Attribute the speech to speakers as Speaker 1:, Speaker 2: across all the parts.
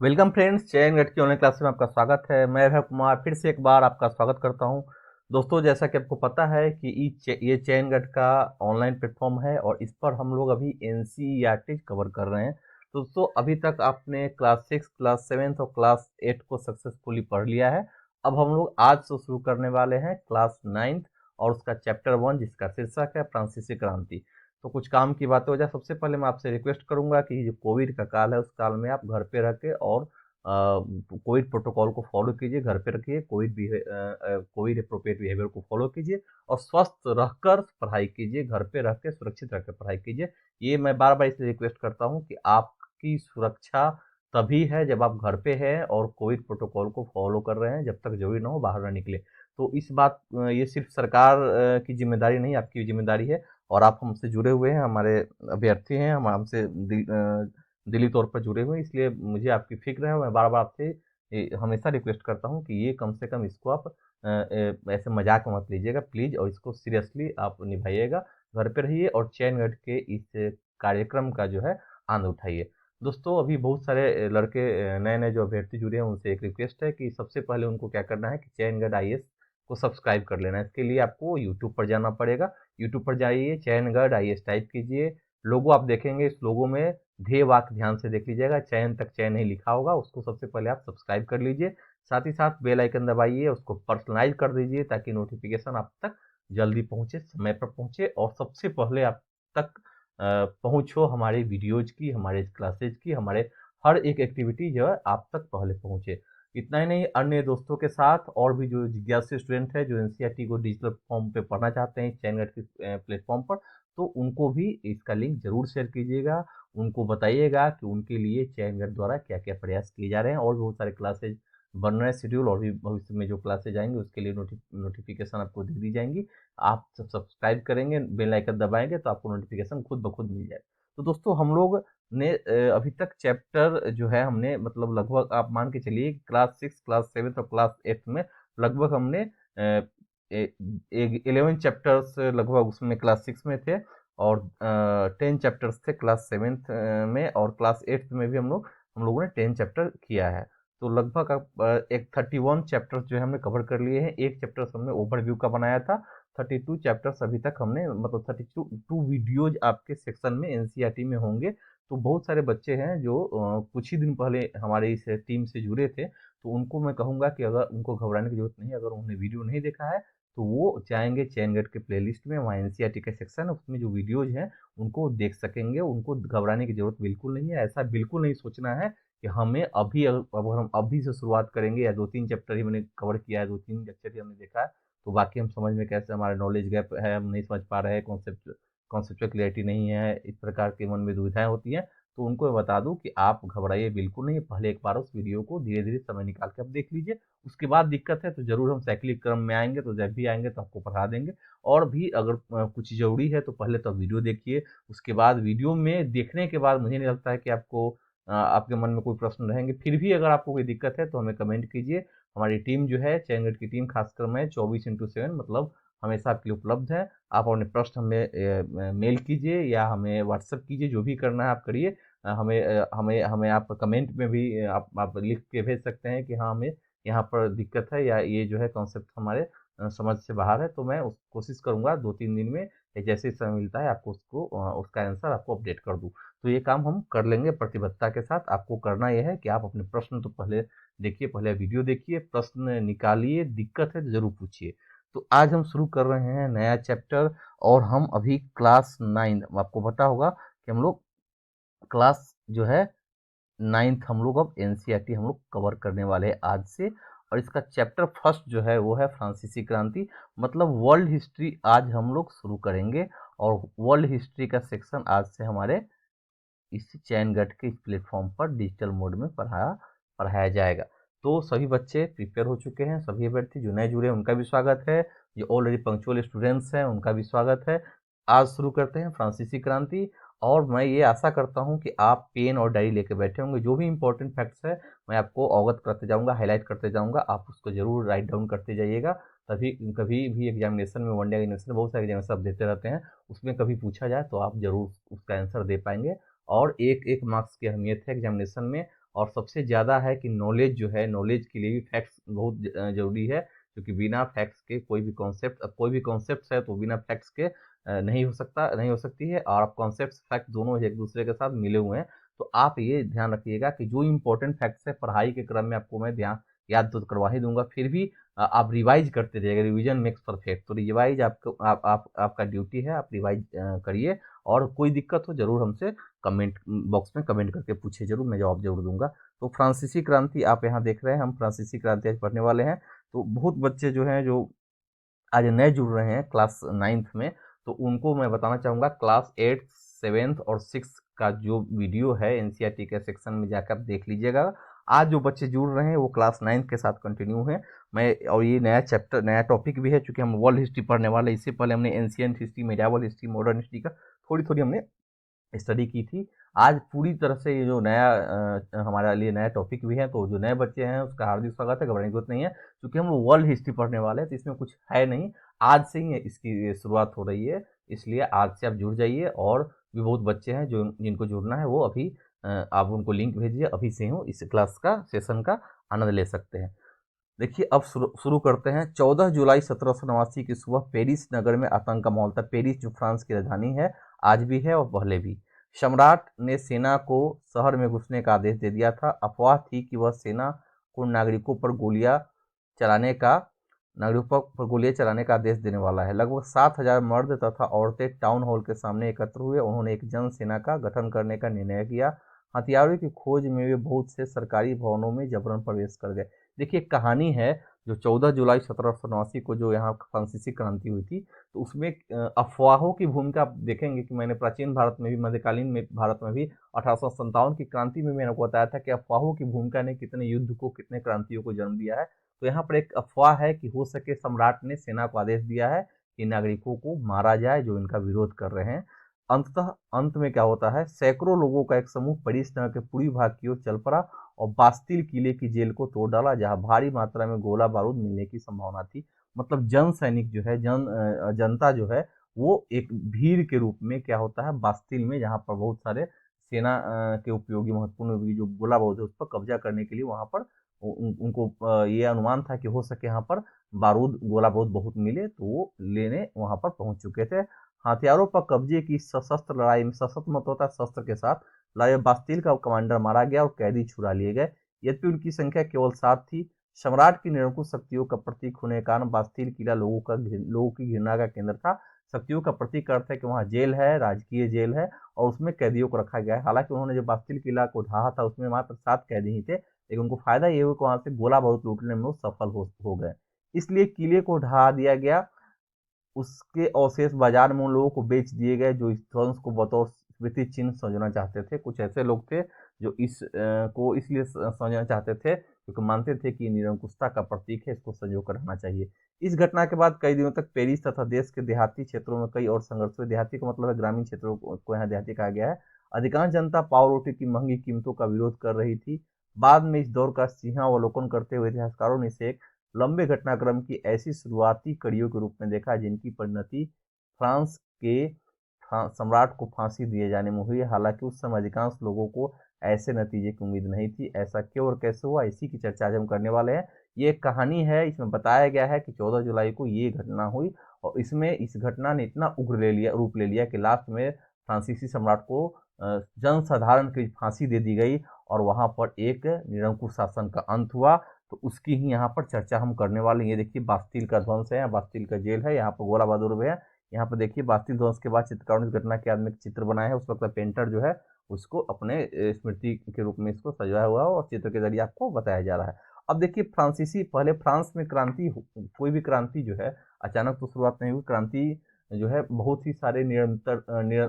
Speaker 1: Welcome friends, चयन गट की online class में आपका स्वागत है। मैं भैरव कुमार फिर से एक बार आपका स्वागत करता हूं। दोस्तों, जैसा कि आपको पता है कि ये चयन गट का ऑनलाइन प्लेटफॉर्म है और इस पर हम लोग अभी एनसीईआरटी कवर कर रहे हैं। तो दोस्तों, अभी तक आपने क्लास 6, क्लास 7 और क्लास 8 को सक्सेसफुली पढ़ लिया है। अब हम लोग आज से शुरू करने वाले हैं क्लास 9 और उसका चैप्टर 1, जिसका शीर्षक है फ्रांसीसी क्रांति। तो कुछ काम की बातें हो जाए, सबसे पहले मैं आपसे रिक्वेस्ट करूंगा कि जो कोविड का काल है उस काल में आप घर पे रह के और कोविड प्रोटोकॉल को फॉलो कीजिए, घर पे रखिए, कोविड अप्रोप्रिएट बिहेवियर को फॉलो कीजिए और स्वस्थ रहकर पढ़ाई कीजिए, घर पे रह के सुरक्षित रहकर पढ़ाई कीजिए। ये मैं बार बार इसलिए रिक्वेस्ट करता हूँ कि आपकी सुरक्षा तभी है जब आप घर पे हैं और कोविड प्रोटोकॉल को फॉलो कर रहे हैं। जब तक जरूरी ना हो बाहर ना निकले। तो इस बात ये सिर्फ सरकार की जिम्मेदारी नहीं, आपकी जिम्मेदारी है। और आप हमसे जुड़े हुए हैं, हमारे अभ्यर्थी हैं, हम हमसे दिली तौर पर जुड़े हुए हैं, इसलिए मुझे आपकी फिक्र है। मैं बार बार आपसे हमेशा रिक्वेस्ट करता हूँ कि ये कम से कम इसको आप ऐसे मजाक में मत लीजिएगा प्लीज़, और इसको सीरियसली आप निभाइएगा। घर पे रहिए और चयन गढ़ के इस कार्यक्रम का जो है आनंद उठाइए। दोस्तों, अभी बहुत सारे लड़के नए नए जो अभ्यर्थी जुड़े हैं, उनसे एक रिक्वेस्ट है कि सबसे पहले उनको क्या करना है कि चयन गढ़ आईएएस को सब्सक्राइब कर लेना है। इसके लिए आपको यूट्यूब पर जाना पड़ेगा। यूट्यूब पर जाइए, चयनगढ़ आईएएस टाइप कीजिए। लोगो आप देखेंगे, इस लोगो में ध्येय वाक्य ध्यान से देख लीजिएगा, चयन तक चयन नहीं लिखा होगा, उसको सबसे पहले आप सब्सक्राइब कर लीजिए। साथ ही साथ बेल आइकन दबाइए, उसको पर्सनलाइज कर दीजिए ताकि नोटिफिकेशन आप तक जल्दी पहुंचे, समय पर पहुंचे और सबसे पहले आप तक पहुंचो हमारे वीडियोज की, हमारे क्लासेज की, हमारे हर एक एक्टिविटी जो है आप तक पहले पहुंचे। इतना ही नहीं, अन्य दोस्तों के साथ और भी जो जिज्ञासु स्टूडेंट है जो एनसीईआरटी को डिजिटल फॉर्म पे पढ़ना चाहते हैं चैनगढ़ के प्लेटफॉर्म पर, तो उनको भी इसका लिंक जरूर शेयर कीजिएगा। उनको बताइएगा कि उनके लिए चैनगढ़ द्वारा क्या क्या प्रयास किए जा रहे हैं और भी बहुत सारे क्लासेज बन रहे हैं शेड्यूल, और भी भविष्य में जो क्लासेज आएंगे उसके लिए नोटिफिकेशन आपको दे दी जाएंगी। आप सब सब्सक्राइब करेंगे, बेल आइकन दबाएंगे तो आपको नोटिफिकेशन खुद ब खुद मिल जाएगा। तो दोस्तों, हम लोग ने अभी तक चैप्टर जो है हमने मतलब लगभग आप मान के चलिए क्लास 6, क्लास 7 और क्लास 8 में लगभग हमने 11 चैप्टर्स लगभग उसमें क्लास 6 में थे और 10 चैप्टर्स थे क्लास 7th में, और क्लास 8th में भी हम लोगों ने 10 चैप्टर किया है। तो लगभग आप एक 31 चैप्टर्स जो है हमने कवर कर लिए हैं। एक चैप्टर्स हमने ओवरव्यू का बनाया था। 32 चैप्टर्स अभी तक हमने मतलब 32 वीडियोज आपके सेक्शन में एनसीईआरटी में होंगे। तो बहुत सारे बच्चे हैं जो कुछ ही दिन पहले हमारे इस टीम से जुड़े थे, तो उनको मैं कहूँगा कि अगर उनको घबराने की जरूरत नहीं है। अगर उन्होंने वीडियो नहीं देखा है तो वो जाएंगे चैनगढ़ के प्लेलिस्ट में, वहाँ एनसीईआरटी का सेक्शन है, उसमें जो वीडियोज हैं उनको देख सकेंगे। उनको घबराने की जरूरत बिल्कुल नहीं है। ऐसा बिल्कुल नहीं सोचना है कि हमें अभी अगर हम अभी से शुरुआत करेंगे या 2-3 चैप्टर ही मैंने कवर किया है, 2-3 लेक्चर ही हमने देखा है, तो बाकी हम समझ में कैसे, हमारा नॉलेज गैप है, हम नहीं समझ पा रहे हैं, कॉन्सेप्चुअल क्लियरिटी नहीं है, इस प्रकार के मन में दुविधाएं होती हैं। तो उनको मैं बता दूं कि आप घबराइए बिल्कुल नहीं। पहले एक बार उस वीडियो को धीरे धीरे समय निकाल के आप देख लीजिए। उसके बाद दिक्कत है तो जरूर हम साइक्लिक क्रम में आएंगे, तो जब भी आएंगे तो आपको पढ़ा देंगे। और भी अगर कुछ जरूरी है तो पहले तो वीडियो देखिए। उसके बाद वीडियो में देखने के बाद मुझे नहीं लगता है कि आपको आपके मन में कोई प्रश्न रहेंगे। फिर भी अगर आपको कोई दिक्कत है तो हमें कमेंट कीजिए। हमारी टीम जो है चैनगढ़ की टीम खासकर मैं 24x7 मतलब हमेशा आपके लिए उपलब्ध है। आप अपने प्रश्न हमें मेल कीजिए या हमें व्हाट्सएप कीजिए, जो भी करना है आप करिए। हमें आप कमेंट में भी आप लिख के भेज सकते हैं कि हाँ, हमें यहाँ पर दिक्कत है या ये जो है कॉन्सेप्ट हमारे समझ से बाहर है। तो मैं कोशिश करूंगा 2-3 दिन में या जैसे ही समय मिलता है आपको उसका आंसर आपको अपडेट कर दूं। तो ये काम हम कर लेंगे प्रतिबद्धता के साथ। आपको करना यह है कि आप अपने प्रश्न तो पहले देखिए, पहले वीडियो देखिए, प्रश्न निकालिए, दिक्कत है तो जरूर पूछिए। तो आज हम शुरू कर रहे हैं नया चैप्टर, और हम अभी क्लास 9, आपको पता होगा कि हम लोग क्लास जो है 9th हम लोग अब एनसीईआरटी हम लोग कवर करने वाले हैं आज से। और इसका चैप्टर फर्स्ट जो है वो है फ्रांसीसी क्रांति, मतलब वर्ल्ड हिस्ट्री आज हम लोग शुरू करेंगे। और वर्ल्ड हिस्ट्री का सेक्शन आज से हमारे इस चैनगढ़ के इस प्लेटफॉर्म पर डिजिटल मोड में पढ़ाया जाएगा। तो सभी बच्चे प्रिपेयर हो चुके हैं, सभी अभ्यर्थी जो नए जुड़े हैं उनका भी स्वागत है, जो ऑलरेडी पंक्चुअल स्टूडेंट्स हैं उनका भी स्वागत है। आज शुरू करते हैं फ्रांसीसी क्रांति। और मैं ये आशा करता हूँ कि आप पेन और डायरी लेके बैठे होंगे। जो भी इंपॉर्टेंट फैक्ट्स है मैं आपको अवगत करते जाऊँगा, हाईलाइट करते जाऊँगा, आप उसको जरूर राइट डाउन करते जाइएगा। तभी कभी भी एग्जामिनेशन में, वन डे एग्जामिनेशन, बहुत सारे एग्जामिनेशन आप देते रहते हैं, उसमें कभी पूछा जाए तो आप जरूर उसका आंसर दे पाएंगे। और एक एक मार्क्स की अहमियत है एग्जामिनेशन में। और सबसे ज़्यादा है कि नॉलेज जो है, नॉलेज के लिए भी फैक्ट्स बहुत ज़रूरी है, क्योंकि बिना फैक्ट्स के कोई भी कॉन्सेप्ट है तो बिना फैक्ट्स के नहीं हो सकती है। और आप कॉन्सेप्ट फैक्ट दोनों एक दूसरे के साथ मिले हुए हैं, तो आप ये ध्यान रखिएगा कि जो इंपॉर्टेंट फैक्ट्स है पढ़ाई के क्रम में आपको मैं ध्यान याद तो करवा ही दूंगा, फिर भी आप रिवाइज करते रहिएगा। रिवीजन मेक्स परफेक्ट, तो रिवाइज आपको आपका ड्यूटी है, आप रिवाइज करिए। और कोई दिक्कत हो जरूर हमसे कमेंट बॉक्स में कमेंट करके पूछिए, जरूर मैं जवाब जरूर दूंगा। तो फ्रांसीसी क्रांति आप यहाँ देख रहे हैं, हम फ्रांसीसी क्रांति आज पढ़ने वाले हैं। तो बहुत बच्चे जो हैं जो आज नए जुड़ रहे हैं क्लास 9th में, तो उनको मैं बताना चाहूँगा क्लास 8, 7th और 6th का जो वीडियो है एनसीईआरटी के सेक्शन में जाकर आप देख लीजिएगा। आज जो बच्चे जुड़ रहे हैं वो क्लास 9th के साथ कंटिन्यू है। मैं और ये नया चैप्टर, नया टॉपिक भी है, चूँकि हम वर्ल्ड हिस्ट्री पढ़ने वाले हैं। इससे पहले हमने ancient history, medieval history, modern history का थोड़ी-थोड़ी हमने स्टडी की थी। आज पूरी तरह से ये जो नया हमारे लिए नया टॉपिक भी है, तो जो नए बच्चे हैं उसका हार्दिक स्वागत है, घबराने की जरूरत नहीं है, क्योंकि हम वर्ल्ड हिस्ट्री पढ़ने वाले हैं तो इसमें कुछ है नहीं। आज से ही इसकी शुरुआत हो रही है, इसलिए आज से आप जुड़ जाइए। और भी बहुत बच्चे हैं जो जिनको जुड़ना है वो अभी आप उनको लिंक भेजिए, अभी से ही इस क्लास का सेशन का आनंद ले सकते हैं। देखिए अब शुरू करते हैं। 14 जुलाई 1789 की सुबह पेरिस नगर में आतंक का माहौल था। पेरिस जो फ्रांस की राजधानी है, आज भी है और पहले भी। सम्राट ने सेना को शहर में घुसने का आदेश दे दिया था। अफवाह थी कि वह सेना को चलाने का नागरिकों पर गोलियां चलाने का आदेश देने वाला है। लगभग 7,000 मर्द तथा औरतें टाउन हॉल के सामने एकत्र हुए। उन्होंने एक जन सेना का गठन करने का निर्णय किया। हथियारों की खोज में वे बहुत से सरकारी भवनों में जबरन प्रवेश कर गए। देखिए कहानी है, जो 14 जुलाई 1789 को जो यहाँ फ्रांसीसी क्रांति हुई थी, तो उसमें अफवाहों की भूमिका आप देखेंगे कि मैंने प्राचीन भारत में भी, मध्यकालीन में भारत में भी 1857 की क्रांति में मैंने आपको बताया था कि अफवाहों की भूमिका ने कितने युद्ध को, कितने क्रांतियों को जन्म दिया है। तो यहाँ पर एक अफवाह है कि हो सके सम्राट ने सेना को आदेश दिया है कि नागरिकों को मारा जाए जो इनका विरोध कर रहे हैं। अंततः अंत में क्या होता है, सैकड़ों लोगों का एक समूह पेरिस नगर के पूर्वी भाग की ओर चल पड़ा और बास्तिल किले की जेल को तोड़ डाला, जहां भारी मात्रा में गोला बारूद मिलने की संभावना थी। मतलब जन सैनिक जो है, जनता जो है, वो एक भीड़ के रूप में क्या होता है बास्तिल में, जहां पर बहुत सारे सेना के उपयोगी महत्वपूर्ण उपयोगी जो गोला बारूद है उस पर कब्जा करने के लिए वहां पर उनको ये अनुमान था कि हो सके यहाँ पर गोला बारूद बहुत मिले, तो वो लेने वहां पर पहुंच चुके थे। हथियारों पर कब्जे की सशस्त्र लड़ाई में, सशस्त्र मत होता है शस्त्र के साथ लड़ाई, बास्तिल का कमांडर मारा गया और कैदी छुड़ा लिए गए। यद्यपि उनकी संख्या केवल 7 थी। सम्राट की निरंकुश शक्तियों का प्रतीक होने के कारण बास्तिल किला लोगों की घृणा का केंद्र था। शक्तियों का प्रतीक अर्थ है कि वहाँ जेल है, राजकीय जेल है, और उसमें कैदियों को रखा गया है। हालांकि उन्होंने जो बास्तिल किला को ढहा था उसमें मात्र 7 कैदी ही थे, लेकिन उनको फायदा ये हुआ कि वहां से गोला बारूद लूटने में वो सफल हो गए। इसलिए किले को ढहा दिया गया। उसके अवशेष बाजार में उन लोगों को बेच दिए गए जो इस ध्वंस को बतौर स्मृति चिन्ह समझना चाहते थे। कुछ ऐसे लोग थे जो को इसलिए समझना चाहते थे क्योंकि मानते थे कि निरंकुशता का प्रतीक है, इसको संजो कर रखना चाहिए। इस घटना के बाद कई दिनों तक पेरिस तथा देश के देहाती क्षेत्रों में कई और संघर्ष हुए। देहाती का मतलब है ग्रामीण क्षेत्रों को यहाँ देहाती कहा गया है। अधिकांश जनता पाव रोटी की महंगी कीमतों का विरोध कर रही थी। बाद में इस दौर का सिंहावलोकन करते हुए इतिहासकारों ने इसे एक लंबे घटनाक्रम की ऐसी शुरुआती कड़ियों के रूप में देखा जिनकी परिणति फ्रांस के सम्राट को फांसी दिए जाने में हुई। हालांकि उस समय अधिकांश लोगों को ऐसे नतीजे की उम्मीद नहीं थी। ऐसा क्यों और कैसे हुआ, इसी की चर्चा आज हम करने वाले हैं। ये एक कहानी है, इसमें बताया गया है कि 14 जुलाई को ये घटना हुई और इसमें इस घटना ने इतना उग्र रूप ले लिया कि लास्ट में फ्रांसीसी सम्राट को जनसाधारण की फांसी दे दी गई और वहां पर एक निरंकुश शासन का अंत हुआ। तो उसकी ही यहाँ पर चर्चा हम करने वाले हैं। ये देखिए बास्तिल का ध्वंस है, बास्तिल का जेल है, यहाँ पर गोला बारूद है। यहाँ पर देखिए बास्तिल ध्वंस के बाद चित्रकारों ने इस घटना के आदमी चित्र बनाया है। उस वक्त पेंटर जो है उसको अपने स्मृति के रूप में इसको सजाया हुआ है और चित्र के जरिए आपको बताया जा रहा है। अब देखिए फ्रांसीसी, पहले फ्रांस में क्रांति, कोई भी क्रांति जो है अचानक तो शुरुआत नहीं हुई। क्रांति जो है बहुत ही सारे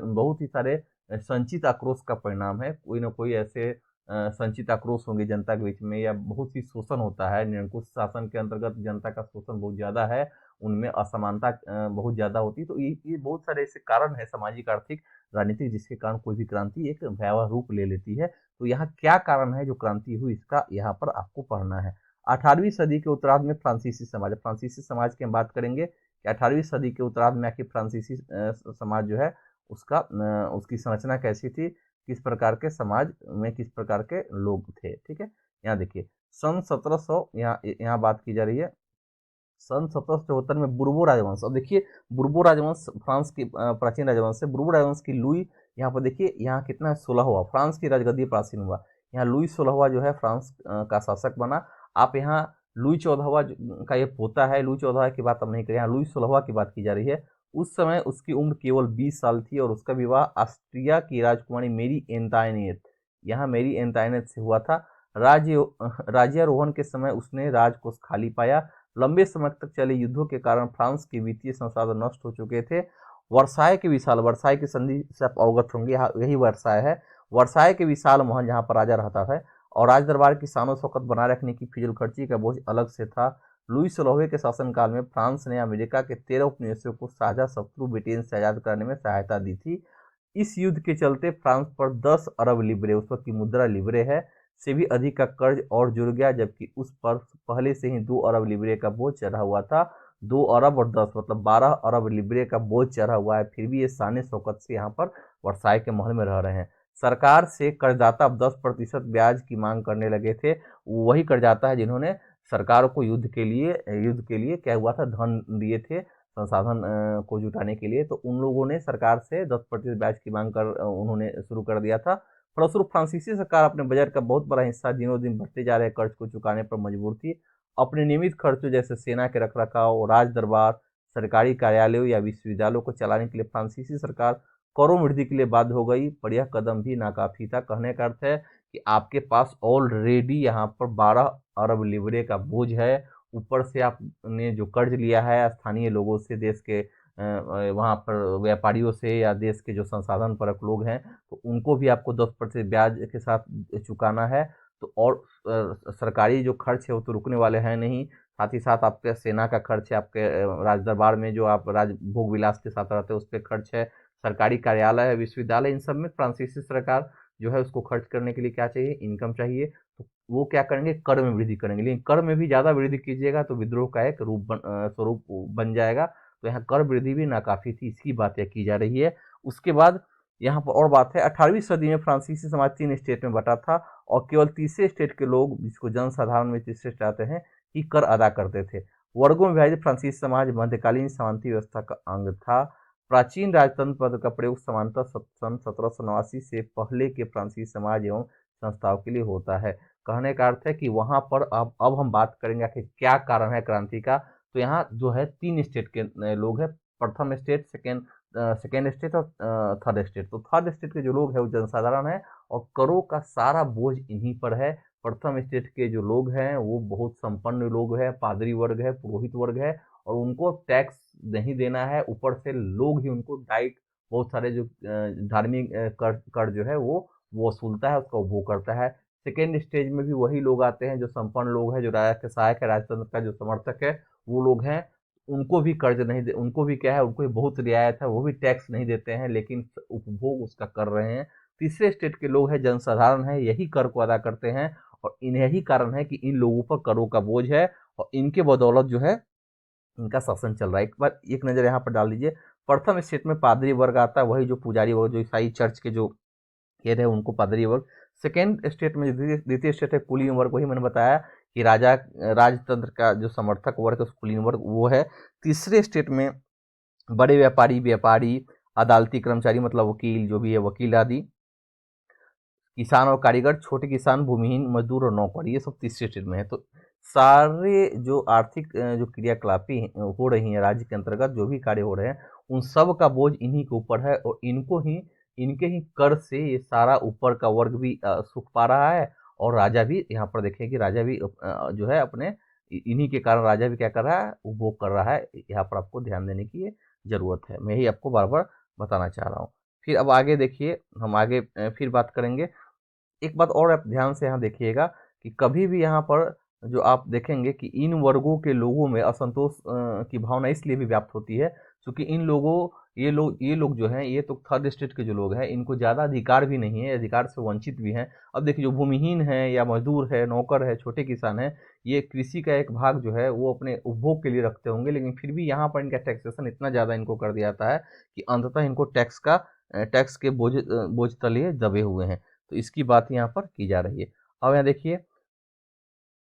Speaker 1: बहुत ही सारे संचित आक्रोश का परिणाम है। कोई ना कोई ऐसे संचित आक्रोश होंगे जनता के बीच में, या बहुत ही शोषण होता है। निरंकुश शासन के अंतर्गत जनता का शोषण बहुत ज्यादा है, उनमें असमानता बहुत ज्यादा होती है। तो ये बहुत सारे ऐसे कारण है, सामाजिक, आर्थिक, राजनीतिक, जिसके कारण कोई भी क्रांति एक भयावह रूप ले लेती है। तो यहाँ क्या कारण है जो क्रांति हुई, इसका यहाँ पर आपको पढ़ना है। 18वीं सदी के उत्तरार्ध में फ्रांसीसी समाज की हम बात करेंगे कि 18वीं सदी के उत्तरार्ध में आखिर फ्रांसीसी समाज जो है उसकी संरचना कैसी थी। किस प्रकार के समाज में किस प्रकार के लोग थे। ठीक है, यहाँ देखिए सन 1700, यहाँ बात की जा रही है सन 1774 में बुर्बो राजवंश। अब देखिए बुर्बो राजवंश फ्रांस की प्राचीन राजवंश है। बुर्बो राजवंश की लुई, यहाँ पर देखिए यहाँ कितना 16वां फ्रांस की राजगद्दी प्राचीन हुआ। यहाँ लुई 16वां जो है फ्रांस का शासक बना। आप यहाँ लुई 14वां का ये पोता है। लुई 14वां की बात हम नहीं करें, यहाँ लुई 16वां की बात की जा रही है। उस समय उसकी उम्र केवल 20 साल थी और उसका विवाह ऑस्ट्रिया की राजकुमारी मेरी एंटाइनेट, यहाँ मेरी एंटाइनेट से हुआ था। राज्य राज्यारोहण के समय उसने राजकोष खाली पाया। लंबे समय तक चले युद्धों के कारण फ्रांस के वित्तीय संसाधन नष्ट हो चुके थे। वर्साय की संधि से आप अवगत होंगे, यही वर्साय है। वर्साय के विशाल महल जहाँ पर राजा रहता था और राज दरबार की शानो शौकत बनाए रखने की फिजूल खर्ची का बोझ अलग से था। लुई 16वें के शासनकाल में फ्रांस ने अमेरिका के 13 उपनिवेशों को साझा शत्रु ब्रिटेन से आजाद करने में सहायता दी थी। इस युद्ध के चलते फ्रांस पर 10 अरब लिब्रे, उस वक्त की मुद्रा लिब्रे है, से भी अधिक का कर्ज और जुड़ गया, जबकि उस पर पहले से ही 2 अरब लिब्रे का बोझ चढ़ा हुआ था। 2 अरब और 10 मतलब 12 अरब लिब्रे का बोझ चढ़ा हुआ है, फिर भी ये शान शौकत से यहाँ पर वर्साय के महल में रह रहे हैं। सरकार से करदाता अब 10% ब्याज की मांग करने लगे थे। वही करदाता है जिन्होंने सरकार को युद्ध के लिए क्या हुआ था, धन दिए थे संसाधन को जुटाने के लिए। तो उन लोगों ने सरकार से 10% ब्याज की मांग कर उन्होंने शुरू कर दिया था। फलस्वरूप फ्रांसीसी सरकार अपने बजट का बहुत बड़ा हिस्सा दिनों दिन बढ़ते जा रहे कर्ज को चुकाने पर मजबूर थी। अपने नियमित खर्चों जैसे सेना के रखरखाव, राज दरबार, सरकारी कार्यालयों या विश्वविद्यालयों को चलाने के लिए फ्रांसीसी सरकार करों वृद्धि के लिए बाध्य हो गई, पर यह कदम भी नाकाफी था। कहने का अर्थ है कि आपके पास ऑलरेडी यहाँ पर 12 अरब लिबरे का बोझ है, ऊपर से आपने जो कर्ज लिया है स्थानीय लोगों से, देश के वहाँ पर व्यापारियों से या देश के जो संसाधन परक लोग हैं, तो उनको भी आपको 10% ब्याज के साथ चुकाना है। तो और सरकारी जो खर्च है वो तो रुकने वाले हैं नहीं, साथ ही साथ आपके सेना का खर्च है, आपके राज दरबार में जो आप राज भोग विलास के साथ रहते हैं उस पर खर्च है, सरकारी कार्यालय है, विश्वविद्यालय, इन सब में फ्रांसीसी सरकार जो है उसको खर्च करने के लिए क्या चाहिए, इनकम चाहिए। तो वो क्या करेंगे, कर में वृद्धि करेंगे, लेकिन कर में भी ज़्यादा वृद्धि कीजिएगा तो विद्रोह का एक स्वरूप बन जाएगा। तो यहाँ कर वृद्धि भी नाकाफी थी, इसकी बात यह की जा रही है। उसके बाद यहाँ पर और बात है, 18वीं सदी में फ्रांसीसी समाज 3 स्टेट में बटा था और केवल तीसरे स्टेट के लोग, जिसको जनसाधारण में तीसरे स्टेट आते हैं, ही कर अदा करते थे। वर्गों में विभाजित फ्रांसीसी समाज मध्यकालीन सामंती व्यवस्था का अंग था। प्राचीन राजतंत्र पद का प्रयोग सामान्यतः सन 1789 से पहले के फ्रांसीसी समाज एवं संस्थाओं के लिए होता है। कहने का अर्थ है कि वहां पर अब हम बात करेंगे कि क्या कारण है क्रांति का। तो यहाँ जो है 3 स्टेट के लोग हैं, प्रथम स्टेट, सेकेंड स्टेट और थर्ड स्टेट। तो थर्ड स्टेट के जो लोग हैं वो जनसाधारण है और करों का सारा बोझ इन्हीं पर है। प्रथम स्टेट के जो लोग हैं वो बहुत संपन्न लोग हैं, पादरी वर्ग है, पुरोहित वर्ग है, और उनको टैक्स नहीं देना है, ऊपर से लोग ही उनको डाइट, बहुत सारे जो धार्मिक कर जो है वो वसूलता है, उसका उपभोग करता है। सेकेंड स्टेज में भी वही लोग आते हैं जो संपन्न लोग हैं, जो राजा के सहायक है, राजतंत्र का जो समर्थक है वो लोग हैं। उनको भी कर्ज नहीं दे, उनको भी क्या है, उनको भी बहुत रियायत है, वो भी टैक्स नहीं देते हैं, लेकिन उपभोग उसका कर रहे हैं। तीसरे स्टेट के लोग हैं, जनसाधारण है, यही कर को अदा करते हैं और इन्हें ही कारण है कि इन लोगों पर करों का बोझ है और इनके बदौलत जो है इनका शासन चल रहा है। एक बार एक नज़र यहाँ पर डाल दीजिए। प्रथम स्टेट में पादरी वर्ग आता है, वही जो पुजारी वर्ग, जो ईसाई चर्च के जो हेड है उनको पादरी वर्ग। सेकेंड स्टेट में द्वितीय स्टेट है कुलीन वर्ग, वही मैंने बताया कि राजतंत्र का जो समर्थक वर्ग है कुलीन वर्ग वो है। तीसरे स्टेट में बड़े व्यापारी, अदालती कर्मचारी मतलब वकील, जो भी है वकील आदि, किसान और कारीगर, छोटे किसान, भूमिहीन मजदूर और नौकर, ये सब तीसरे स्टेट में है। तो सारे जो आर्थिक जो क्रियाकलापें हो रही हैं राज्य के अंतर्गत, जो भी कार्य हो रहे हैं, उन सब का बोझ इन्हीं के ऊपर है और इनके ही कर से ये सारा ऊपर का वर्ग भी सुख पा रहा है और राजा भी, यहाँ पर देखें कि राजा भी जो है अपने इन्हीं के कारण राजा भी क्या कर रहा है, उपभोग कर रहा है। यहाँ पर आपको ध्यान देने की जरूरत है, मैं ही आपको बार बार बताना चाह रहा हूँ। फिर अब आगे देखिए, हम आगे फिर बात करेंगे। एक बात और आप ध्यान से यहाँ देखिएगा कि कभी भी यहाँ पर जो आप देखेंगे कि इन वर्गों के लोगों में असंतोष की भावना इसलिए भी व्याप्त होती है क्योंकि ये लोग जो हैं, ये तो थर्ड स्टेट के जो लोग हैं, इनको ज़्यादा अधिकार भी नहीं है, अधिकार से वंचित भी हैं। अब देखिए जो भूमिहीन है या मजदूर है, नौकर है, छोटे किसान है, ये कृषि का एक भाग जो है वो अपने उपभोग के लिए रखते होंगे, लेकिन फिर भी यहाँ पर इनका टैक्सेशन इतना ज़्यादा इनको कर दिया जाता है कि अंततः इनको टैक्स का टैक्स के बोझ तले दबे हुए हैं। तो इसकी बात यहाँ पर की जा रही है। अब यहाँ देखिए,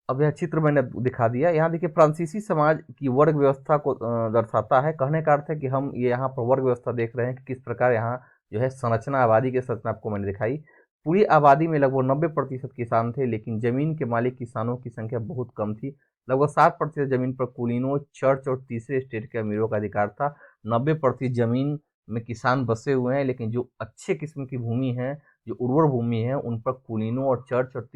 Speaker 1: अब यह चित्र मैंने दिखा दिया। यहाँ देखिए फ्रांसीसी समाज की वर्ग व्यवस्था को दर्शाता है। कहने का अर्थ है कि हम ये यहाँ पर वर्ग व्यवस्था देख रहे हैं कि किस प्रकार यहाँ जो है संरचना, आबादी की संरचना आपको मैंने दिखाई। पूरी आबादी में लगभग 90% किसान थे, लेकिन जमीन के मालिक किसानों की संख्या बहुत कम थी। लगभग 60% जमीन पर कुलीनों, चर्च और तीसरे स्टेट के अमीरों का अधिकार था। 90% जमीन में किसान बसे हुए हैं, लेकिन जो अच्छे किस्म की भूमि है, जो उर्वर भूमि है, उन पर कुलीनों और चर्च और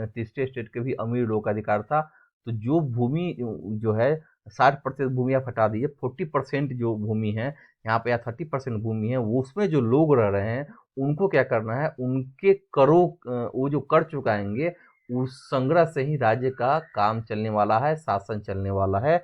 Speaker 1: तीसरे स्टेट के भी अमीर लोगों का अधिकार था। तो जो भूमि जो है 60% भूमि आप हटा दीजिए, 40% जो भूमि है यहाँ पे, या 30% भूमि है, वो उसमें जो लोग रह रहे हैं उनको क्या करना है, उनके करों वो जो कर चुकाएंगे उस संग्रह से ही राज्य का काम चलने वाला है, शासन चलने वाला है।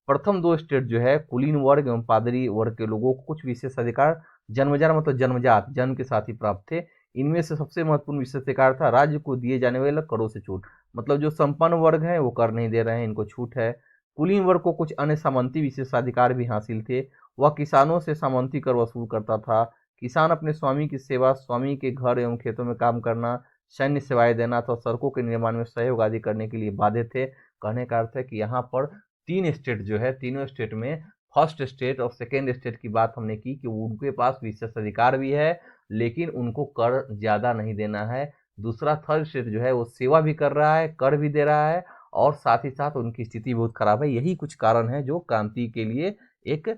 Speaker 1: प्रथम दो स्टेट जो है कुलीन वर्ग एवं पादरी वर्ग के लोगों को कुछ विशेष अधिकार जन्मजात मतलब जन्मजात जन्म के साथ ही प्राप्त थे। इनमें से सबसे महत्वपूर्ण विशेषाधिकार था राज्य को दिए जाने वाले करों से छूट। मतलब जो संपन्न वर्ग है वो कर नहीं दे रहे हैं, इनको छूट है। कुलीन वर्ग को कुछ अन्य सामंती विशेषाधिकार भी हासिल थे। वह किसानों से सामंती कर वसूल करता था। किसान अपने स्वामी की सेवा, स्वामी के घर एवं खेतों में काम करना, सैन्य सेवाएं देना अथवा सड़कों के निर्माण में सहयोग आदि करने के लिए बाध्य थे। कहने का अर्थ है कि यहाँ पर तीन स्टेट जो है, तीनों स्टेट में फर्स्ट स्टेट और सेकेंड स्टेट की बात हमने की कि उनके पास विशेष अधिकार भी है, लेकिन उनको कर ज़्यादा नहीं देना है। दूसरा थर्ड स्टेट जो है वो सेवा भी कर रहा है, कर भी दे रहा है, और साथ ही साथ उनकी स्थिति बहुत खराब है। यही कुछ कारण है जो क्रांति के लिए एक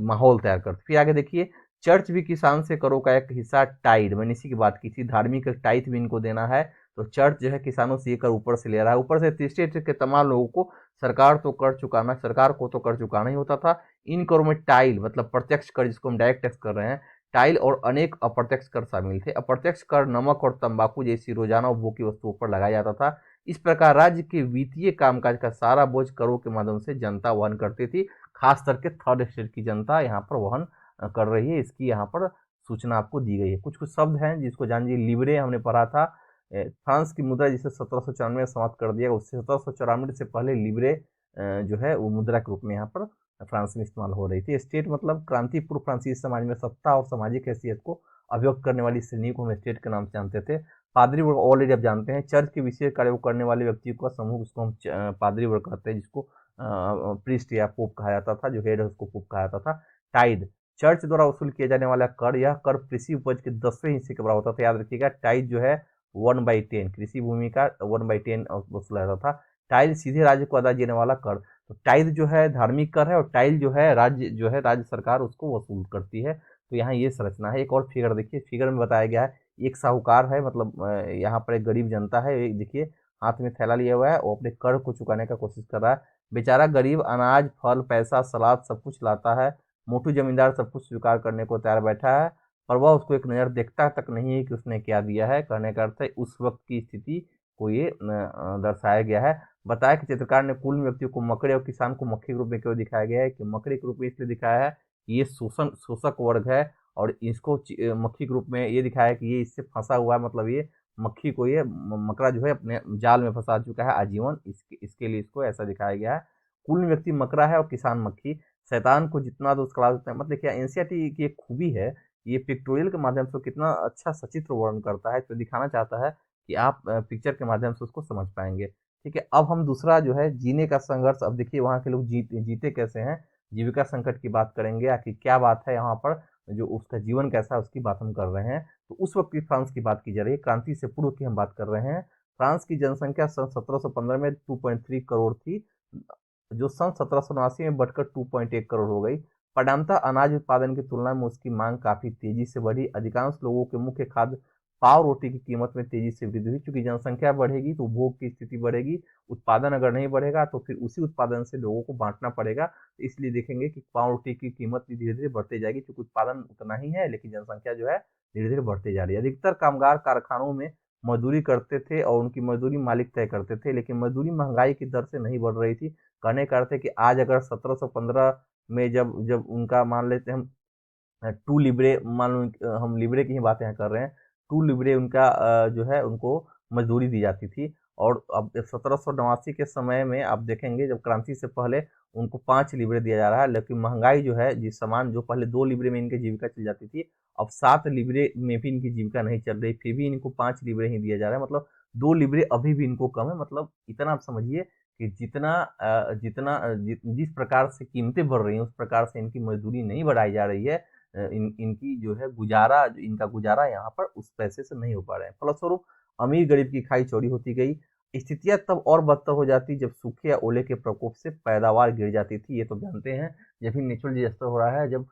Speaker 1: माहौल तैयार करते। फिर आगे देखिए, चर्च भी किसान से करों का एक हिस्सा टाइड, मैंने इसी की बात की थी, धार्मिक टाइट भी इनको देना है। तो चर्च जो है किसानों से ये कर ऊपर से ले रहा है। ऊपर से तीसरे स्टेट के तमाम लोगों को सरकार को तो कर चुकाना ही होता था। इन करों में टाइल मतलब प्रत्यक्ष कर, जिसको हम डायरेक्ट टैक्स कर रहे हैं, टाइल और अनेक अप्रत्यक्ष कर शामिल थे। अप्रत्यक्ष कर नमक और तंबाकू जैसी रोजाना उपभोग की वस्तुओं पर लगाया जाता था। इस प्रकार राज्य के वित्तीय कामकाज का सारा बोझ करों के माध्यम से जनता वहन करती थी। खास करके थर्ड स्टेट की जनता यहाँ पर वहन कर रही है। इसकी यहाँ पर सूचना आपको दी गई है। कुछ कुछ शब्द हैं जिसको जानिए। लिब्रे हमने पढ़ा था, फ्रांस की मुद्रा जिसे 1794 में समाप्त कर दिया, उससे 1794 से पहले लिब्रे जो है वो मुद्रा के रूप में यहाँ पर फ्रांस में इस्तेमाल हो रही थी। स्टेट मतलब क्रांति पूर्व फ्रांसीसी समाज में सत्ता और सामाजिक हैसियत को अभिव्यक्त करने वाली श्रेणी को हम स्टेट के नाम से जानते थे। पादरी वर्ग ऑलरेडी आप जानते हैं, चर्च के विशेष कार्य को करने वाले व्यक्ति का समूह, उसको हम पादरी वर्ग कहते हैं, जिसको प्रीस्ट या पोप कहा जाता था, जो हेड है उसको पोप कहा जाता था। टाइड चर्च द्वारा वसूल किया जाने वाला कर, यह कर कृषि उपज के 10वें हिस्से के बराबर होता था। याद रखिएगा, टाइड जो है 1/10 कृषि भूमि का 1/10 वसूला जाता था। टाइल सीधे राज्य को अदा देने वाला कर। तो टाइल जो है धार्मिक कर है, और टाइल जो है राज्य सरकार उसको वसूल करती है। तो यहाँ ये संरचना है। एक और फिगर देखिए, फिगर में बताया गया है, एक साहूकार है, मतलब यहाँ पर एक गरीब जनता है, एक देखिए हाथ में थैला लिया हुआ है, वो अपने कर को चुकाने का कोशिश कर रहा है। बेचारा गरीब अनाज, फल, पैसा, सलाद सब कुछ लाता है। मोटू जमींदार सब कुछ स्वीकार करने को तैयार बैठा है, पर वह उसको एक नज़र देखता तक नहीं है कि उसने क्या दिया है। कहने का अर्थ है उस वक्त की स्थिति को ये दर्शाया गया है। बताया कि चित्रकार ने कुल व्यक्तियों को मकड़े और किसान को मक्खी के रूप में क्यों दिखाया गया है, कि मकड़े के रूप में इसलिए दिखाया है कि ये शोषक वर्ग है, और इसको मक्खी के रूप में ये दिखाया है कि ये इससे फंसा हुआ है, मतलब ये मक्खी को, ये मकड़ा जो है अपने जाल में फंसा चुका है आजीवन, इसके लिए इसको ऐसा दिखाया गया है। कुल व्यक्ति मकड़ा है और किसान मक्खी। शैतान को जितना दोस्त करा देते हैं। मतलब देखिए एनसीईआरटी की एक खूबी है, ये पिक्टोरियल के माध्यम से कितना अच्छा सचित्र वर्णन करता है, तो दिखाना चाहता है कि आप पिक्चर के माध्यम से उसको समझ पाएंगे। ठीक है, अब हम दूसरा जो है जीने का संघर्ष, अब देखिए वहाँ के लोग जीते कैसे हैं, जीविका संकट की बात करेंगे, आखिर क्या बात है यहाँ पर, जो उसका जीवन कैसा है उसकी बात हम कर रहे हैं। तो उस वक्त की फ्रांस की बात की जा रही है, क्रांति से पूर्व की हम बात कर रहे हैं। फ्रांस की जनसंख्या सन 1715 में 2.3 करोड़ थी, जो सन 1789 में बढ़कर 2.1 करोड़ हो गई। परिणामतः अनाज उत्पादन की तुलना में उसकी मांग काफी तेजी से बढ़ी। अधिकांश लोगों के मुख्य खाद्य पाव रोटी की कीमत में तेजी से वृद्धि हुई, क्योंकि जनसंख्या बढ़ेगी तो उपभोग की स्थिति बढ़ेगी। उत्पादन अगर नहीं बढ़ेगा तो फिर उसी उत्पादन से लोगों को बांटना पड़ेगा। तो इसलिए देखेंगे कि पाव रोटी की कीमत भी धीरे धीरे बढ़ती जाएगी, क्योंकि उत्पादन उतना ही है लेकिन जनसंख्या जो है धीरे धीरे बढ़ती जा रही है। अधिकतर कामगार कारखानों में मजदूरी करते थे और उनकी मजदूरी मालिक तय करते थे, लेकिन मजदूरी महंगाई की दर से नहीं बढ़ रही थी। कहने का अर्थ है कि आज अगर 1715 में जब जब उनका मान लेते हैं हम टू लिब्रे, मान लो हम लिब्रे की ही बातें यहाँ कर रहे हैं, टू लिब्रे उनका जो है उनको मजदूरी दी जाती थी। और अब 1789 के समय में आप देखेंगे जब क्रांति से पहले उनको 5 लिब्रे दिया जा रहा है, लेकिन महंगाई जो है, जिस सामान जो पहले 2 लिब्रे में इनकी जीविका चल जाती थी, अब 7 लिबरे में भी इनकी जीविका नहीं चल रही, फिर भी इनको 5 लिबरे ही दिया जा रहा है, मतलब 2 लिबरे अभी भी इनको कम है। मतलब इतना आप समझिए कि जिस प्रकार से कीमतें बढ़ रही हैं उस प्रकार से इनकी मजदूरी नहीं बढ़ाई जा रही है। इनकी जो है गुजारा, इनका गुजारा यहाँ पर उस पैसे से नहीं हो पा रहे हैं। फलस्वरूप अमीर गरीब की खाई चौड़ी होती गई। स्थितियां तब और बदतर हो जाती जब सूखे या ओले के प्रकोप से पैदावार गिर जाती थी। ये तो जानते हैं, जब भी नेचुरल डिजास्टर हो रहा है, जब